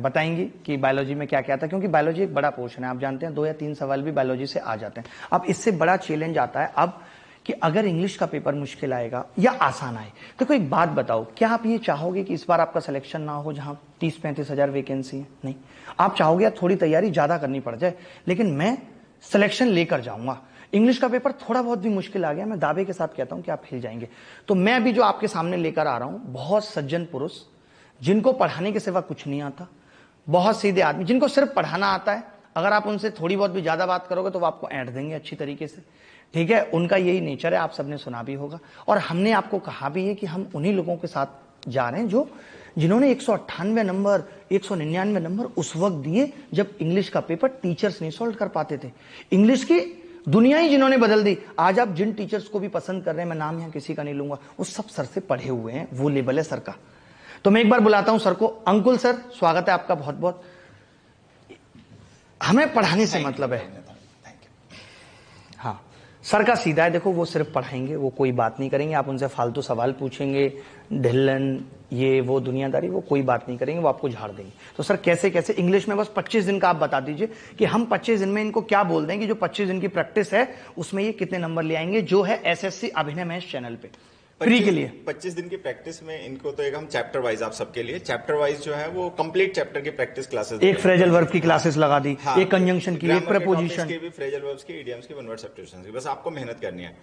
बताएंगी कि बायोलॉजी में क्या क्या था, क्योंकि बायोलॉजी एक बड़ा पोर्शन है। आप जानते हैं 2 या 3 सवाल भी बायोलॉजी से आ जाते हैं। अब इससे बड़ा चैलेंज आता है अब कि अगर इंग्लिश का पेपर मुश्किल आएगा या आसान आए, तो कोई एक बात बताओ, क्या आप ये चाहोगे कि इस बार आपका सिलेक्शन ना हो जहां 30-35 हजार वैकेंसी है? नहीं, आप चाहोगे थोड़ी तैयारी ज्यादा करनी पड़ जाए, लेकिन मैं सिलेक्शन लेकर जाऊंगा। इंग्लिश का पेपर थोड़ा बहुत भी मुश्किल आ गया, मैं दावे के साथ कहता हूं कि आप हिल जाएंगे। तो मैं अभी जो आपके सामने लेकर आ रहा हूं, बहुत सज्जन पुरुष जिनको पढ़ाने के सिवा कुछ नहीं आता, बहुत सीधे आदमी जिनको सिर्फ पढ़ाना आता है। अगर आप उनसे थोड़ी बहुत भी ज्यादा बात करोगे तो वो आपको ऐंठ देंगे अच्छी तरीके से, ठीक है। उनका यही नेचर है, आप सबने सुना भी होगा, और हमने आपको कहा भी है कि हम उन्हीं लोगों के साथ जा रहे हैं जिन्होंने 198 नंबर, 199 नंबर उस वक्त दिए जब इंग्लिश का पेपर टीचर्स नहीं सॉल्व कर पाते थे। इंग्लिश की दुनिया ही जिन्होंने बदल दी। आज आप जिन टीचर्स को भी पसंद कर रहे हैं, मैं नाम यहां किसी का नहीं लूंगा, वो सब सर से पढ़े हुए हैं, वो लेवल है सर का। तो मैं एक बार बुलाता हूं सर को। अंकुल सर, स्वागत है आपका बहुत बहुत। हमें पढ़ाने से मतलब है। हाँ, सर का सीधा है, देखो वो सिर्फ पढ़ाएंगे, वो कोई बात नहीं करेंगे। आप उनसे फालतू सवाल पूछेंगे, ढिल्लन, ये वो दुनियादारी, वो कोई बात नहीं करेंगे, वो आपको झाड़ देंगे। तो सर कैसे कैसे इंग्लिश में बस 25 दिन का आप बता दीजिए कि हम 25 दिन में इनको क्या बोल दें कि जो 25 दिन की प्रैक्टिस है उसमें ये कितने नंबर ले आएंगे, जो है एसएससी अभिनय महेश चैनल पे फ्री के लिए। 25 दिन की प्रैक्टिस में इनको तो एक हम चैप्टर वाइज, आप सबके लिए चैप्टर वाइज जो है वो कंप्लीट चैप्टर की प्रैक्टिस क्लासेस, एक फ्रेजल वर्ब की क्लासेस लगा दी, हाँ, एक कंजंक्शन की, एक प्रपोजिशन की भी, फ्रेजल वर्ब्स की, इडियम्स की, वन वर्ड सब्स्टिट्यूशंस की, बस आपको मेहनत करनी है।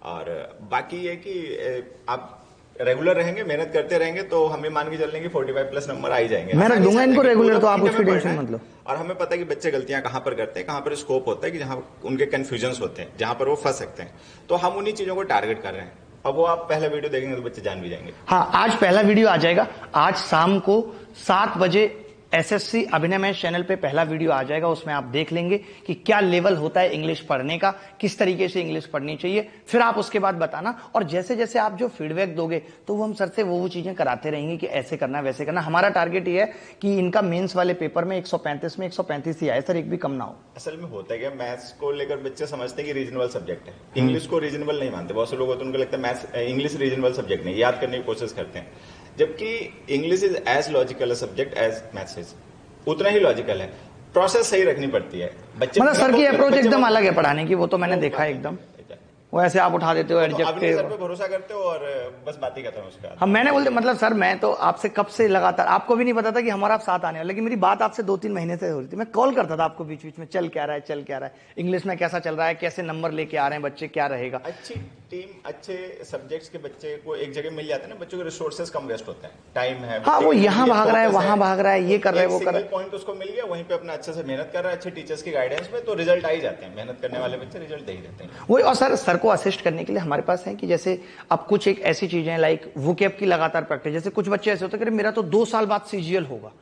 और बाकी ये कि आप रेगुलर रहेंगे, मेहनत करते रहेंगे तो हमें मान के चल लेंगे 45+ नंबर आ ही जाएंगे। मैं रख दूंगा इनको रेगुलर, तो आप उसकी टेंशन मत लो। और हमें पता है कि बच्चे गलतियां कहां पर करते हैं, कहां पर स्कोप होता है कि जहां उनके कंफ्यूजन्स होते हैं, जहां पर वो फंस सकते हैं, तो हम उन्हीं चीजों को टारगेट कर रहे हैं। अब वो आप पहला वीडियो देखेंगे तो बच्चे जान भी जाएंगे। हाँ, आज पहला वीडियो आ जाएगा। आज शाम को 7 बजे एसएससी अभिनय मैथ चैनल पे पहला वीडियो आ जाएगा, उसमें आप देख लेंगे कि क्या लेवल होता है इंग्लिश पढ़ने का, किस तरीके से इंग्लिश पढ़नी चाहिए। फिर आप उसके बाद बताना, और जैसे जैसे आप जो फीडबैक दोगे तो वो हम सर से वो चीजें कराते रहेंगे कि ऐसे करना वैसे करना। हमारा टारगेट ये है कि इनका मेंस वाले पेपर में 135 में 135 ही आए सर, एक भी कम ना हो। असल में होता है क्या, मैथ्स को लेकर बच्चे समझते हैं कि रीजनेबल सब्जेक्ट है, इंग्लिश को रीजनेबल नहीं मानते। बहुत से लोग होते हैं उनको लगता है मैथ्स इंग्लिश रीजनेबल सब्जेक्ट नहीं, याद करने की कोशिश करते हैं, जबकि English is as logical subject as maths is, उतना ही लॉजिकल है। प्रोसेस सही रखनी पड़ती है बच्चे, मतलब सर की अप्रोच एकदम अलग है पढ़ाने की, वो तो मैंने देखा है एकदम। वो ऐसे आप उठा देते हो एडजेक्टिव, सर पे भरोसा करते हो और बस बात ही करते हो उसका। हम मैंने बोलते मतलब सर मैं तो आपसे कब से लगातार, आपको भी नहीं पता था कि हमारा आप साथ आने वाला, लेकिन मेरी बात आपसे 2-3 महीने से हो रही थी। मैं कॉल करता था आपको बीच बीच में, चल क्या रहा है, चल क्या रहा है, इंग्लिश में कैसा चल रहा है, कैसे नंबर लेके आ रहे हैं बच्चे, क्या रहेगा। अच्छी टीम, अच्छे सब्जेक्ट्स के बच्चे को एक जगह मिल जाते हैं ना, बच्चों के रिसोर्सेज कम वेस्ट होते हैं, टाइम है, हाँ वो यहाँ भाग रहा है, वहां भाग रहा है, ये कर रहा है, वो कर रहा है, पॉइंट उसको मिल गया, वहीं पे अपना अच्छे से मेहनत कर रहा है, अच्छे टीचर्स की गाइडेंस में, तो रिजल्ट आ ही जाते हैं। मेहनत करने वाले बच्चे रिजल्ट दे ही देते हैं। वही, और सर को असिस्ट करने के लिए हमारे पास है कि जैसे अब कुछ एक ऐसी चीजें लाइक वोकैब की लगातार प्रैक्टिस, जैसे कुछ बच्चे ऐसे होते हैं कि मेरा तो 2 साल बाद सीजीएल होगा,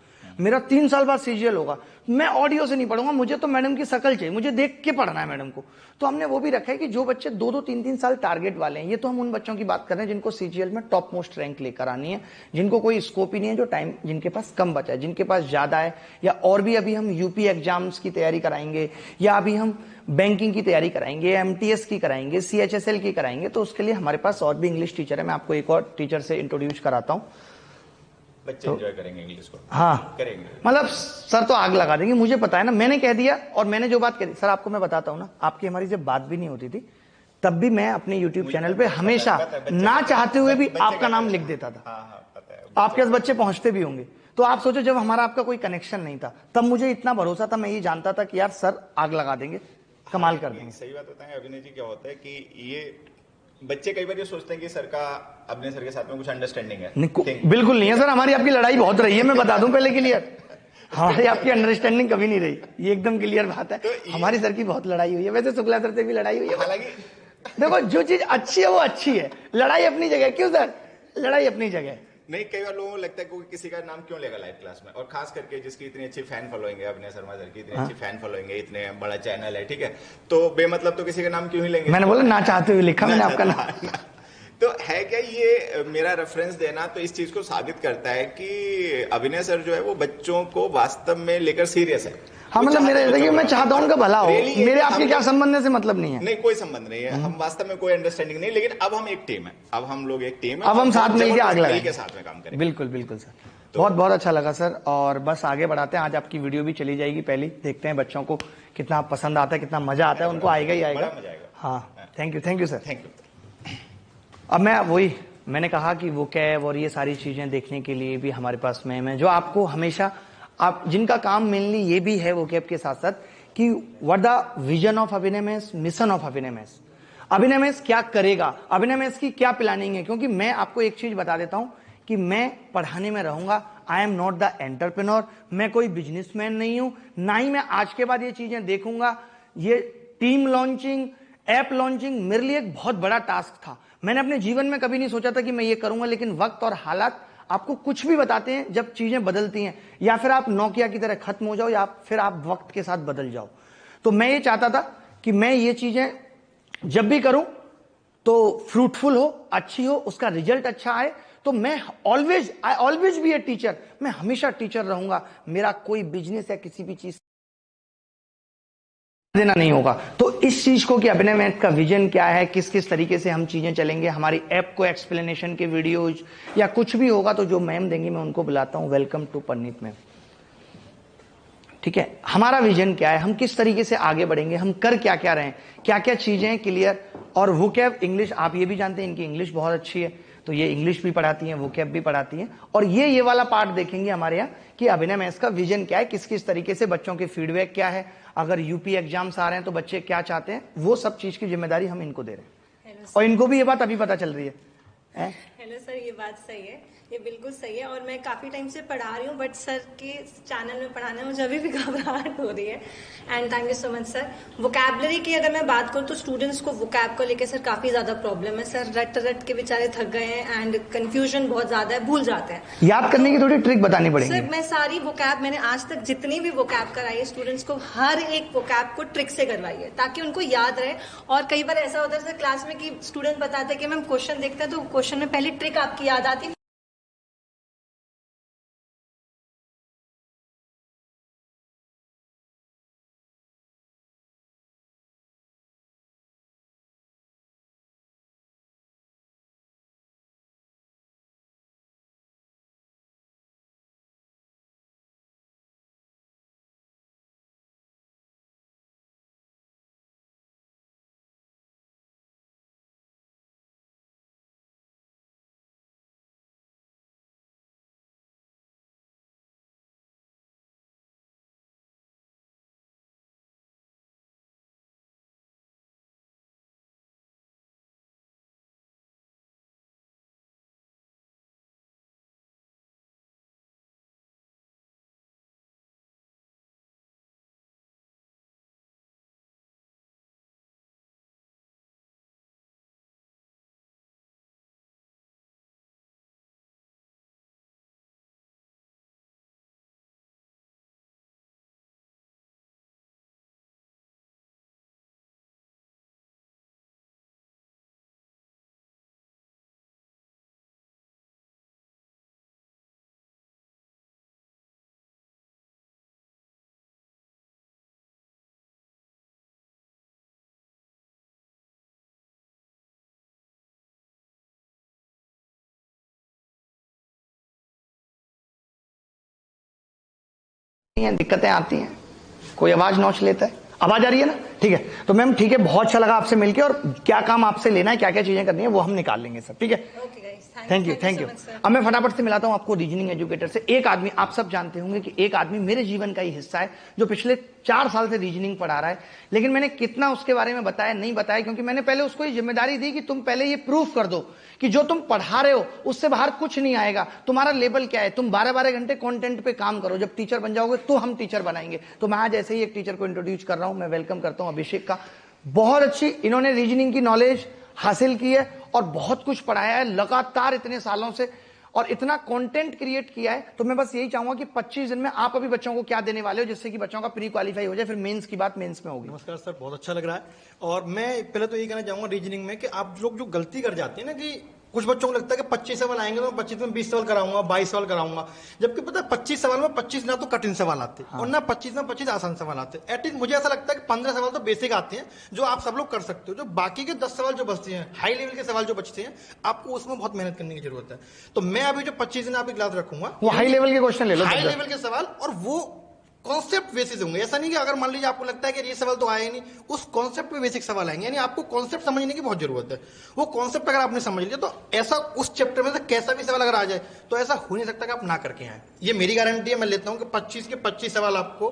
मेरा 3 साल बाद सीजीएल होगा, मैं ऑडियो से नहीं पढ़ूंगा, मुझे तो मैडम की शकल चाहिए, मुझे देख के पढ़ना है मैडम को। तो हमने वो भी रखा है कि जो बच्चे 2-2, 3-3 साल टारगेट वाले हैं, ये तो हम उन बच्चों की बात कर रहे हैं जिनको सीजीएल में टॉप मोस्ट रैंक लेकर आनी है, जिनको कोई स्कोप ही नहीं है, जो टाइम जिनके पास कम बचा है, जिनके पास ज्यादा है, या और भी अभी हम यूपी एग्जाम्स की तैयारी कराएंगे, या अभी हम बैंकिंग की तैयारी कराएंगे, एमटीएस की कराएंगे, सीएचएसएल की कराएंगे, तो उसके लिए हमारे पास और भी इंग्लिश टीचर है। मैं आपको एक और टीचर से इंट्रोड्यूस कराता हूँ, बच्चे एंजॉय करेंगे इंग्लिश को। हाँ करेंगे, मतलब सर तो आग लगा देंगे, मुझे पता है ना, मैंने कह दिया। और मैंने जो बात कही सर, आपको मैं बताता हूँ ना, आपकी हमारी जब बात भी नहीं होती थी तब भी मैं अपने यूट्यूब चैनल पे हमेशा ना चाहते हुए भी आपका नाम लिख देता था। आपके पास बच्चे पहुंचते भी होंगे, तो आप सोचो जब हमारा आपका कोई कनेक्शन नहीं था तब मुझे इतना भरोसा था, मैं ये जानता था कि यार सर आग लगा देंगे, कमाल कर देंगे। सही बात बताएं अभिनय जी, क्या होता है कि ये बच्चे कई बार ये सोचते हैं कि सर का अपने सर के साथ में कुछ अंडरस्टैंडिंग है, बिल्कुल नहीं है सर, हमारी आपकी लड़ाई बहुत रही है, मैं बता दूं पहले क्लियर, हमारी आपकी अंडरस्टैंडिंग कभी नहीं रही, ये एकदम क्लियर बात है। तो हमारी सर की बहुत लड़ाई हुई है, वैसे शुक्ला सर से भी लड़ाई हुई है। हालांकि देखो जो चीज अच्छी है वो अच्छी है, लड़ाई अपनी जगह, क्यों सर, लड़ाई अपनी जगह। नहीं, कई बार लोगों को लगता है कोई किसी का नाम क्यों लेगा लाइव क्लास में, और खास करके जिसकी इतनी अच्छी फैन फॉलोइंग है, अभिनय शर्मा सर की इतनी अच्छी फैन फॉलोइंग है, इतने बड़ा चैनल है, ठीक है, तो बेमतलब तो किसी का नाम क्यों ही लेंगे। मैंने बोला ना चाहते हुए लिखा मैंने आपका नाम। तो है क्या, ये मेरा रेफरेंस देना तो इस चीज को साबित करता है कि अभिनय सर जो है वो बच्चों को वास्तव में लेकर सीरियस है। हाँ मतलब मेरे देखिए, मैं चाहता हूँ उनका भला हो, मेरे आपके क्या संबंध से मतलब नहीं है। नहीं, कोई संबंध नहीं है, हम वास्तव में कोई अंडरस्टैंडिंग नहीं, लेकिन अब हम एक टीम है, अब हम लोग एक टीम है, अब हम साथ मिलकर आग लगाएंगे, साथ में काम करेंगे। बिल्कुल बिल्कुल सर, बहुत बहुत अच्छा लगा सर, और बस आगे बढ़ाते हैं। आज आपकी वीडियो भी चली जाएगी पहली, देखते हैं बच्चों को कितना पसंद आता है, कितना मजा आता है, उनको आएगा ही आएगा। हाँ thank you sir, thank you. अब मैं मैंने कहा कि वो कैब और ये सारी चीजें देखने के लिए भी हमारे पास मैम है, जो आपको हमेशा, आप जिनका काम मेनली ये भी है वो कैब के साथ साथ कि व्हाट द विजन ऑफ अभिनय मैथ्स, मिशन ऑफ अभिनय मैथ्स, अभिनय मैथ्स क्या करेगा, अभिनय मैथ्स की क्या प्लानिंग है। क्योंकि मैं आपको एक चीज बता देता हूं कि मैं पढ़ाने में रहूंगा, I am not the entrepreneur, मैं कोई बिजनेसमैन नहीं हूं, ना ही मैं आज के बाद ये चीजें देखूंगा। ये टीम लॉन्चिंग, ऐप लॉन्चिंग मेरे लिए एक बहुत बड़ा टास्क था, मैंने अपने जीवन में कभी नहीं सोचा था कि मैं ये करूंगा, लेकिन वक्त और हालात आपको कुछ भी बताते हैं, जब चीजें बदलती हैं, या फिर आप नोकिया की तरह खत्म हो जाओ, या फिर आप वक्त के साथ बदल जाओ। तो मैं ये चाहता था कि मैं ये चीजें जब भी करूं तो फ्रूटफुल हो, अच्छी हो, उसका रिजल्ट अच्छा आए। तो मैं I always be a teacher, मैं हमेशा टीचर रहूंगा, मेरा कोई बिजनेस या किसी भी चीज देना नहीं होगा। तो इस चीज को कि अभिनय मैथ का विजन क्या है, किस किस तरीके से हम चीजें चलेंगे, हमारी ऐप को एक्सप्लेनेशन के वीडियोज या कुछ भी होगा, तो जो मैम देंगी मैं उनको बुलाता हूं, वेलकम टू परनीत मैम, ठीक है। हमारा विजन क्या है, हम किस तरीके से आगे बढ़ेंगे, हम कर क्या क्या रहे हैं, क्या क्या चीजें क्लियर। और वोकैब इंग्लिश, आप ये भी जानते हैं इनकी इंग्लिश बहुत अच्छी है, तो ये इंग्लिश भी पढ़ाती हैं, वोकैब भी पढ़ाती हैं। और ये वाला पार्ट देखेंगे हमारे यहाँ कि अभिनय मैथ्स का विजन क्या है, किस किस तरीके से बच्चों के फीडबैक क्या है, अगर यूपी एग्जाम्स आ रहे हैं तो बच्चे क्या चाहते हैं, वो सब चीज की जिम्मेदारी हम इनको दे रहे हैं। और इनको भी ये बात अभी पता चल रही है, हेलो सर, ये बात सही है, ये बिल्कुल सही है। और मैं काफी टाइम से पढ़ा रही हूँ, बट सर के चैनल में पढ़ाने में मुझे अभी भी घबराहट हो रही है। And thank you so much sir. Vocabulary की अगर मैं बात करूँ तो स्टूडेंट्स को वोकैब को लेकर सर काफी ज्यादा प्रॉब्लम है सर। रट रट के बेचारे थक गए हैं एंड कंफ्यूजन बहुत ज्यादा है, भूल जाते हैं। याद करने की थोड़ी ट्रिक बतानी पड़ेगी सर। मैं सारी वोकैब, मैंने आज तक जितनी भी वोकैब कराई है स्टूडेंट्स को, हर एक वोकैब को ट्रिक से करवाई है ताकि उनको याद रहे। और कई बार ऐसा होता है सर क्लास में कि स्टूडेंट बताते हैं कि मैम क्वेश्चन देखते हैं तो क्वेश्चन में पहली ट्रिक आपकी याद आती है। दिक्कतें आती हैं, कोई आवाज नोच लेता है। आवाज आ रही है ना? ठीक है। तो मैम ठीक है, बहुत अच्छा लगा आपसे मिलके, और क्या काम आपसे लेना है, क्या क्या चीजें करनी है, वो हम निकाल लेंगे सब। ठीक है, थैंक यू। अब मैं फटाफट से मिलाता हूं आपको रीजनिंग एजुकेटर से। एक आदमी, आप सब जानते होंगे कि एक आदमी मेरे जीवन का ही हिस्सा है जो पिछले 4 साल से रीजनिंग पढ़ा रहा है, लेकिन मैंने कितना उसके बारे में बताया नहीं बताया, क्योंकि मैंने पहले उसको ये जिम्मेदारी दी कि तुम पहले ये प्रूफ कर दो कि जो तुम पढ़ा रहे हो उससे बाहर कुछ नहीं आएगा, तुम्हारा लेवल क्या है, तुम 12-12 घंटे कंटेंट पे काम करो, जब टीचर बन जाओगे तो हम टीचर बनाएंगे। तो मैं आज ऐसे ही एक टीचर को इंट्रोड्यूस कर रहा हूं, मैं वेलकम करता हूं अभिषेक का। बहुत अच्छी इन्होंने रीजनिंग की नॉलेज हासिल की है और बहुत कुछ पढ़ाया है लगातार इतने सालों से, और इतना कंटेंट क्रिएट किया है। तो मैं बस यही चाहूंगा कि 25 दिन में आप अभी बच्चों को क्या देने वाले हो जिससे कि बच्चों का प्री क्वालिफाई हो जाए, फिर मेंस की बात मेंस में होगी। नमस्कार सर, बहुत अच्छा लग रहा है। और मैं पहले तो यही कहना चाहूंगा रीजनिंग में कि आप लोग जो गलती कर जाते हैं ना, कि कुछ बच्चों को लगता है कि 25 सवाल आएंगे तो 25 में 20 सवाल कराऊंगा, 22 सवाल कराऊंगा, जबकि पता है 25 सवाल में 25 ना तो कठिन सवाल आते हैं और ना 25 में 25 आसान सवाल आते हैं। एटलीस्ट मुझे ऐसा लगता है कि 15 सवाल तो बेसिक आते हैं जो आप सब लोग कर सकते हो। जो बाकी के 10 सवाल जो बचते हैं, हाई लेवल के सवाल जो बचते हैं, आपको उसमें बहुत मेहनत करने की जरूरत है। तो मैं अभी जो 25 दिन आपकी क्लास रखूंगा वो हाई लेवल के क्वेश्चन ले लो, हाई लेवल के सवाल, और वो कॉन्सेप्ट बेसिस होंगे। ऐसा नहीं कि अगर मान लीजिए आपको लगता है कि ये सवाल तो आया ही नहीं, उस कॉन्सेप्ट पे बेसिक सवाल आएंगे। यानी आपको कॉन्सेप्ट समझने की बहुत जरूरत है। वो कॉन्सेप्ट अगर आपने समझ लिया तो ऐसा उस चैप्टर में से कैसा भी सवाल अगर आ जाए तो ऐसा हो नहीं सकता कि आप ना करके आए। ये मेरी गारंटी है, मैं लेता हूं कि 25 के 25 सवाल आपको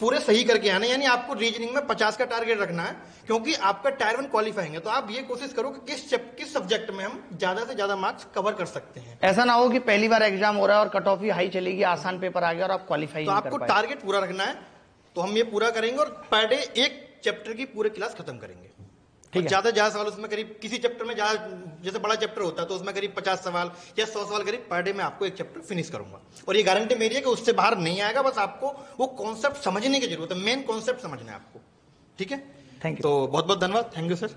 पूरे सही करके आना। यानी आपको रीजनिंग में 50 का टारगेट रखना है, क्योंकि आपका टायर 1 क्वालिफाइंग है। तो आप ये कोशिश करो कि किस सब्जेक्ट में हम ज्यादा से ज्यादा मार्क्स कवर कर सकते हैं। ऐसा ना हो कि पहली बार एग्जाम हो रहा है और कट ऑफ ही हाई चलेगी, आसान पेपर आ गया और आप क्वालिफाई तो नहीं आपको कर पाए। टारगेट पूरा रखना है, तो हम ये पूरा करेंगे और पर डे एक चैप्टर की पूरी क्लास खत्म करेंगे। ठीक है। ज्यादा से ज्यादा सवाल उसमें करीब किसी चैप्टर में ज्यादा, जैसे बड़ा चैप्टर होता है तो उसमें करीब 50 सवाल या 100 सवाल करीब पर डे में आपको एक चैप्टर फिनिश करूंगा। और ये गारंटी मेरी है कि उससे बाहर नहीं आएगा। बस आपको वो कॉन्सेप्ट समझने की जरूरत है, मेन कॉन्सेप्ट समझना है आपको। ठीक है, थैंक यू। तो बहुत बहुत धन्यवाद। Thank you sir.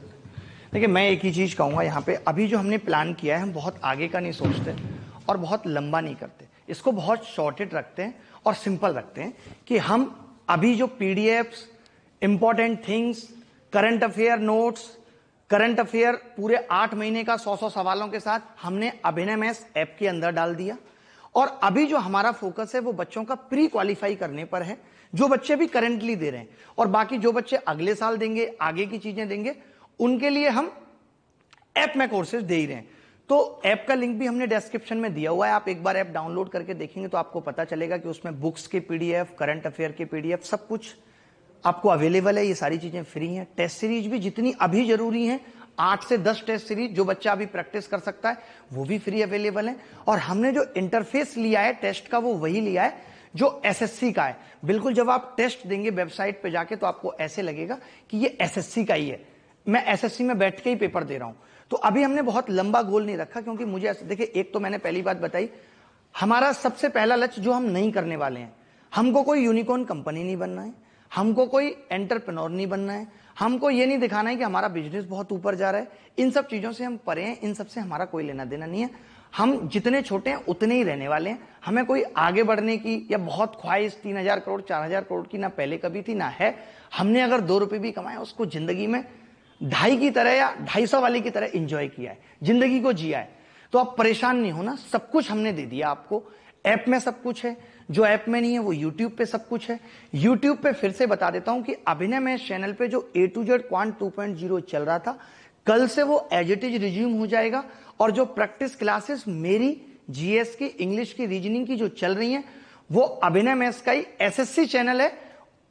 देखिए, मैं एक ही चीज कहूंगा यहाँ पे, अभी जो हमने प्लान किया है, हम बहुत आगे का नहीं सोचते और बहुत लंबा नहीं करते, इसको बहुत शॉर्टेड रखते हैं और सिंपल रखते हैं कि हम अभी जो PDFs, important things, current affair notes, current affair पूरे 8 महीने का 100-100 सवालों के साथ हमने अभिनय मैथ्स ऐप के अंदर डाल दिया। और अभी जो हमारा फोकस है वो बच्चों का प्री क्वालिफाई करने पर है, जो बच्चे भी करेंटली दे रहे हैं, और बाकी जो बच्चे अगले साल देंगे, आगे की चीजें देंगे, उनके लिए हम ऐप में कोर्सेज दे ही रहे हैं। तो ऐप का लिंक भी हमने डिस्क्रिप्शन में दिया हुआ है, आप एक बार ऐप डाउनलोड करके देखेंगे तो आपको पता चलेगा कि उसमें बुक्स के पीडीएफ, करंट अफेयर के पीडीएफ, सब कुछ आपको अवेलेबल है। ये सारी चीजें फ्री हैं। टेस्ट सीरीज भी जितनी अभी जरूरी हैं 8 से 10 टेस्ट सीरीज जो बच्चा अभी प्रैक्टिस कर सकता है वो भी फ्री अवेलेबल है। और हमने जो इंटरफेस लिया है टेस्ट का वो वही लिया है जो एसएससी का है। बिल्कुल जब आप टेस्ट देंगे वेबसाइट पे जाके तो आपको ऐसे लगेगा कि ये एसएससी का ही है, मैं एसएससी में बैठ के ही पेपर दे रहा हूं। तो अभी हमने बहुत लंबा गोल नहीं रखा, क्योंकि मुझे देखिए, एक तो मैंने पहली बात बताई, हमारा सबसे पहला लक्ष्य जो हम नहीं करने वाले हैं, हमको कोई यूनिकॉर्न कंपनी नहीं बनना है, हमको कोई एंटरप्रेन्योर नहीं बनना है, हमको ये नहीं दिखाना है कि हमारा बिजनेस बहुत ऊपर जा रहा है। इन सब चीजों से हम परे हैं, इन सब से हमारा कोई लेना देना नहीं है। हम जितने छोटे हैं उतने ही रहने वाले हैं। हमें कोई आगे बढ़ने की या बहुत ख्वाहिश 3000 करोड़ 4000 करोड़ की ना पहले कभी थी ना है। हमने अगर 2 रुपए भी कमाए उसको जिंदगी में 2.5 की तरह या 250 वाली की तरह एंजॉय किया है, जिंदगी को जिया है। तो आप परेशान नहीं होना, सब कुछ हमने दे दिया आपको। ऐप में सब कुछ है, जो ऐप में नहीं है वो यूट्यूब पे सब कुछ है। यूट्यूब पे फिर से बता देता हूं कि अभिनय मैथ्स चैनल पे जो A to Z क्वांट 2.0 चल रहा था, कल से वो एज इट इज रिज्यूम हो जाएगा। और जो प्रैक्टिस क्लासेस मेरी जीएस की, इंग्लिश की, रीजनिंग की जो चल रही हैं, वो अभिनय मैथ्स का ही एसएससी चैनल है,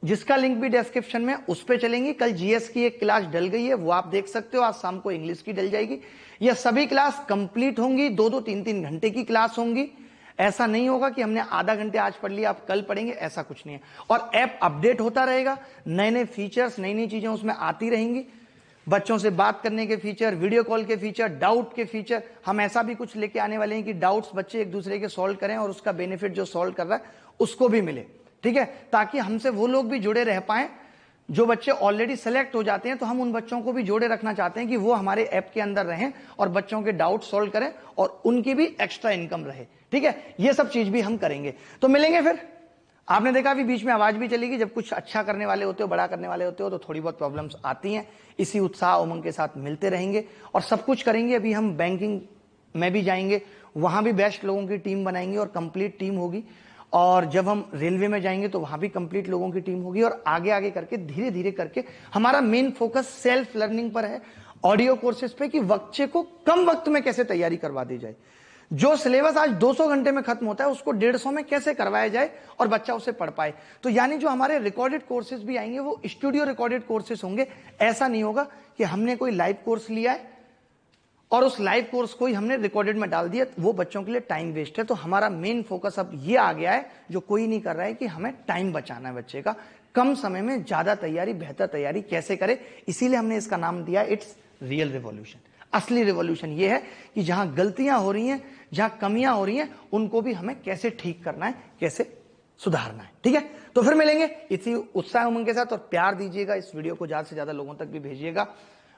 जिसका लिंक भी डिस्क्रिप्शन में, उस पे चलेंगी। कल जीएस की एक क्लास डल गई है, वो आप देख सकते हो। आज शाम को इंग्लिश की डल जाएगी। ये सभी क्लास कंप्लीट होंगी, 2-2 3-3 घंटे की क्लास होंगी। ऐसा नहीं होगा कि हमने आधा घंटे आज पढ़ लिया आप कल पढ़ेंगे, ऐसा कुछ नहीं है। और ऐप अपडेट होता रहेगा, नए नए फीचर्स, नई नई चीजें उसमें आती रहेंगी। बच्चों से बात करने के फीचर, वीडियो कॉल के फीचर, डाउट के फीचर, हम ऐसा भी कुछ लेके आने वाले हैं कि डाउट्स बच्चे एक दूसरे के सॉल्व करें और उसका बेनिफिट जो सॉल्व कर रहा है उसको भी मिले, ठीक है, ताकि हमसे वो लोग भी जुड़े रह पाए जो बच्चे ऑलरेडी सेलेक्ट हो जाते हैं। तो हम उन बच्चों को भी जोड़े रखना चाहते हैं कि वो हमारे ऐप के अंदर रहें और बच्चों के डाउट सॉल्व करें और उनकी भी एक्स्ट्रा इनकम रहे, ठीक है। ये सब चीज भी हम करेंगे। तो मिलेंगे फिर। आपने देखा अभी बीच में आवाज भी चलेगी, जब कुछ अच्छा करने वाले होते हो, बड़ा करने वाले होते हो तो थोड़ी बहुत प्रॉब्लम्स आती हैं। इसी उत्साह उमंग के साथ मिलते रहेंगे और सब कुछ करेंगे। अभी हम बैंकिंग में भी जाएंगे, वहां भी बेस्ट लोगों की टीम बनाएंगे और कंप्लीट टीम होगी। और जब हम रेलवे में जाएंगे तो वहां भी कंप्लीट लोगों की टीम होगी। और आगे आगे करके धीरे धीरे करके हमारा मेन फोकस सेल्फ लर्निंग पर है, ऑडियो कोर्सेज पे, कि बच्चे को कम वक्त में कैसे तैयारी करवा दी जाए। जो सिलेबस आज 200 घंटे में खत्म होता है उसको 150 में कैसे करवाया जाए और बच्चा उसे पढ़ पाए। तो यानी जो हमारे रिकॉर्डेड कोर्सेज भी आएंगे वो स्टूडियो रिकॉर्डेड कोर्सेज होंगे। ऐसा नहीं होगा कि हमने कोई लाइव कोर्स लिया है और उस लाइव कोर्स को ही हमने रिकॉर्डेड में डाल दिया, वो बच्चों के लिए टाइम वेस्ट है। तो हमारा मेन फोकस अब ये आ गया है, जो कोई नहीं कर रहा है, कि हमें टाइम बचाना है बच्चे का, कम समय में ज्यादा तैयारी, बेहतर तैयारी कैसे करे। इसीलिए हमने इसका नाम दिया इट्स रियल रिवॉल्यूशन। असली रिवॉल्यूशन ये है कि जहां गलतियां हो रही हैं, जहां कमियां हो रही हैं, उनको भी हमें कैसे ठीक करना है, कैसे सुधारना है, ठीक है। तो फिर मिलेंगे इसी उत्साह उमंग के साथ। और प्यार दीजिएगा, इस वीडियो को ज्यादा से ज्यादा लोगों तक भी भेजिएगा।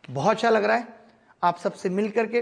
बहुत अच्छा लग रहा है आप सबसे मिल करके,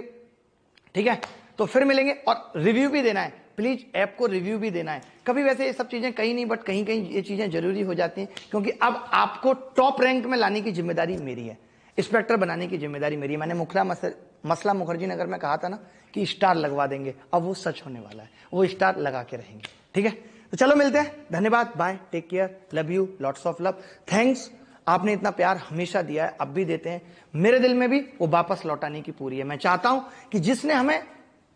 ठीक है। तो फिर मिलेंगे और रिव्यू भी देना है, प्लीज ऐप को रिव्यू भी देना है। कभी वैसे ये सब चीजें कहीं नहीं, बट कहीं कहीं ये चीजें जरूरी हो जाती हैं, क्योंकि अब आपको टॉप रैंक में लाने की जिम्मेदारी मेरी है, इंस्पेक्टर बनाने की जिम्मेदारी मेरी। मैंने मसला मुखर्जी नगर में कहा था ना कि स्टार लगवा देंगे, अब वो सच होने वाला है, वो स्टार लगा के रहेंगे, ठीक है। तो चलो मिलते हैं, धन्यवाद, bye, take care, love you, lots of love, thanks. आपने इतना प्यार हमेशा दिया है, अब भी देते हैं। मेरे दिल में भी वो वापस लौटाने की पूरी है। मैं चाहता हूं कि जिसने हमें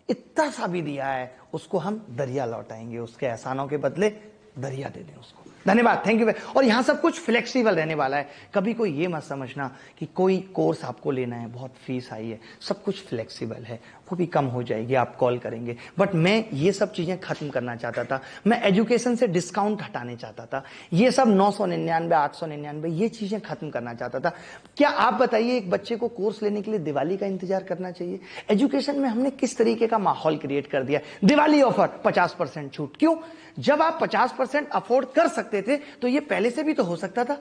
इतना सा भी दिया है उसको हम दरिया लौटाएंगे, उसके एहसानों के बदले दरिया दे दें उसको। धन्यवाद, थैंक यू। और यहां सब कुछ फ्लेक्सिबल रहने वाला है। कभी कोई ये मत समझना कि कोई कोर्स आपको लेना है, बहुत फीस आई है, सब कुछ फ्लेक्सिबल है, वो भी कम हो जाएगी, आप कॉल करेंगे। बट मैं ये सब चीजें खत्म करना चाहता था, मैं एजुकेशन से डिस्काउंट हटाने चाहता था, ये सब 999 899 ये चीजें खत्म करना चाहता था। क्या आप बताइए, एक बच्चे को कोर्स लेने के लिए दिवाली का इंतजार करना चाहिए? एजुकेशन में हमने किस तरीके का माहौल क्रिएट कर दिया, दिवाली ऑफर 50% छूट। क्यों? जब आप 50% अफोर्ड कर सकते थे तो ये पहले से भी तो हो सकता था।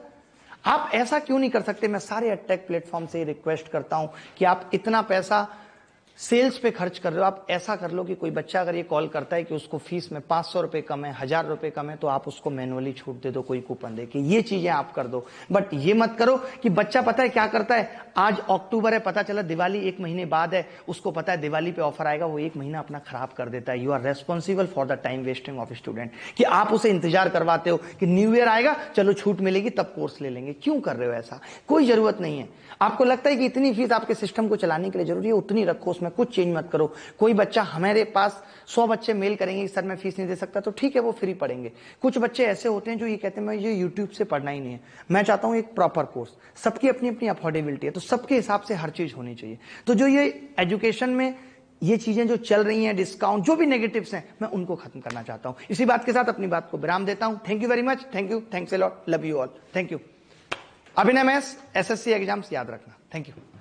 आप ऐसा क्यों नहीं कर सकते? मैं सारे एडटेक प्लेटफॉर्म से रिक्वेस्ट करता हूं कि आप इतना पैसा सेल्स पे खर्च कर रहे हो, आप ऐसा कर लो कि कोई बच्चा अगर ये कॉल करता है कि उसको फीस में 500 रुपए कम है, 1000 रुपए कम है, तो आप उसको मैनुअली छूट दे दो, कोई कूपन दे के। ये चीजें आप कर दो। बट ये मत करो कि बच्चा पता है क्या करता है, आज अक्टूबर है, पता चला दिवाली 1 महीने बाद है, उसको पता है दिवाली पे ऑफर आएगा, वो 1 महीना अपना खराब कर देता है। You are responsible for the time wasting of student, कि आप उसे इंतजार करवाते हो कि न्यू ईयर आएगा, चलो छूट मिलेगी तब कोर्स ले लेंगे। क्यों कर रहे हो ऐसा? कोई जरूरत नहीं है। आपको लगता है कि इतनी फीस आपके सिस्टम को चलाने के लिए जरूरी है, उतनी रखो, उसमें कुछ चेंज मत करो। कोई बच्चा, हमारे पास 100 बच्चे मेल करेंगे कि सर मैं फीस नहीं दे सकता, तो ठीक है, वो फ्री पढ़ेंगे। कुछ बच्चे ऐसे होते हैं जो ये कहते हैं मैं ये यूट्यूब से पढ़ना ही नहीं है, मैं चाहता हूं एक प्रॉपर कोर्स। सबकी अपनी अपनी अफोर्डेबिलिटी है, तो सबके हिसाब से हर चीज होनी चाहिए। तो जो ये एजुकेशन में ये चीजें जो चल रही हैं, डिस्काउंट, जो भी नेगेटिव्स हैं, मैं उनको खत्म करना चाहता हूं। इसी बात के साथ अपनी बात को विराम देता हूं। Thank you very much, thank you, thanks a lot, love you all, thank you. अभिनय मैस, SSC एग्जाम्स याद रखना, थैंक यू।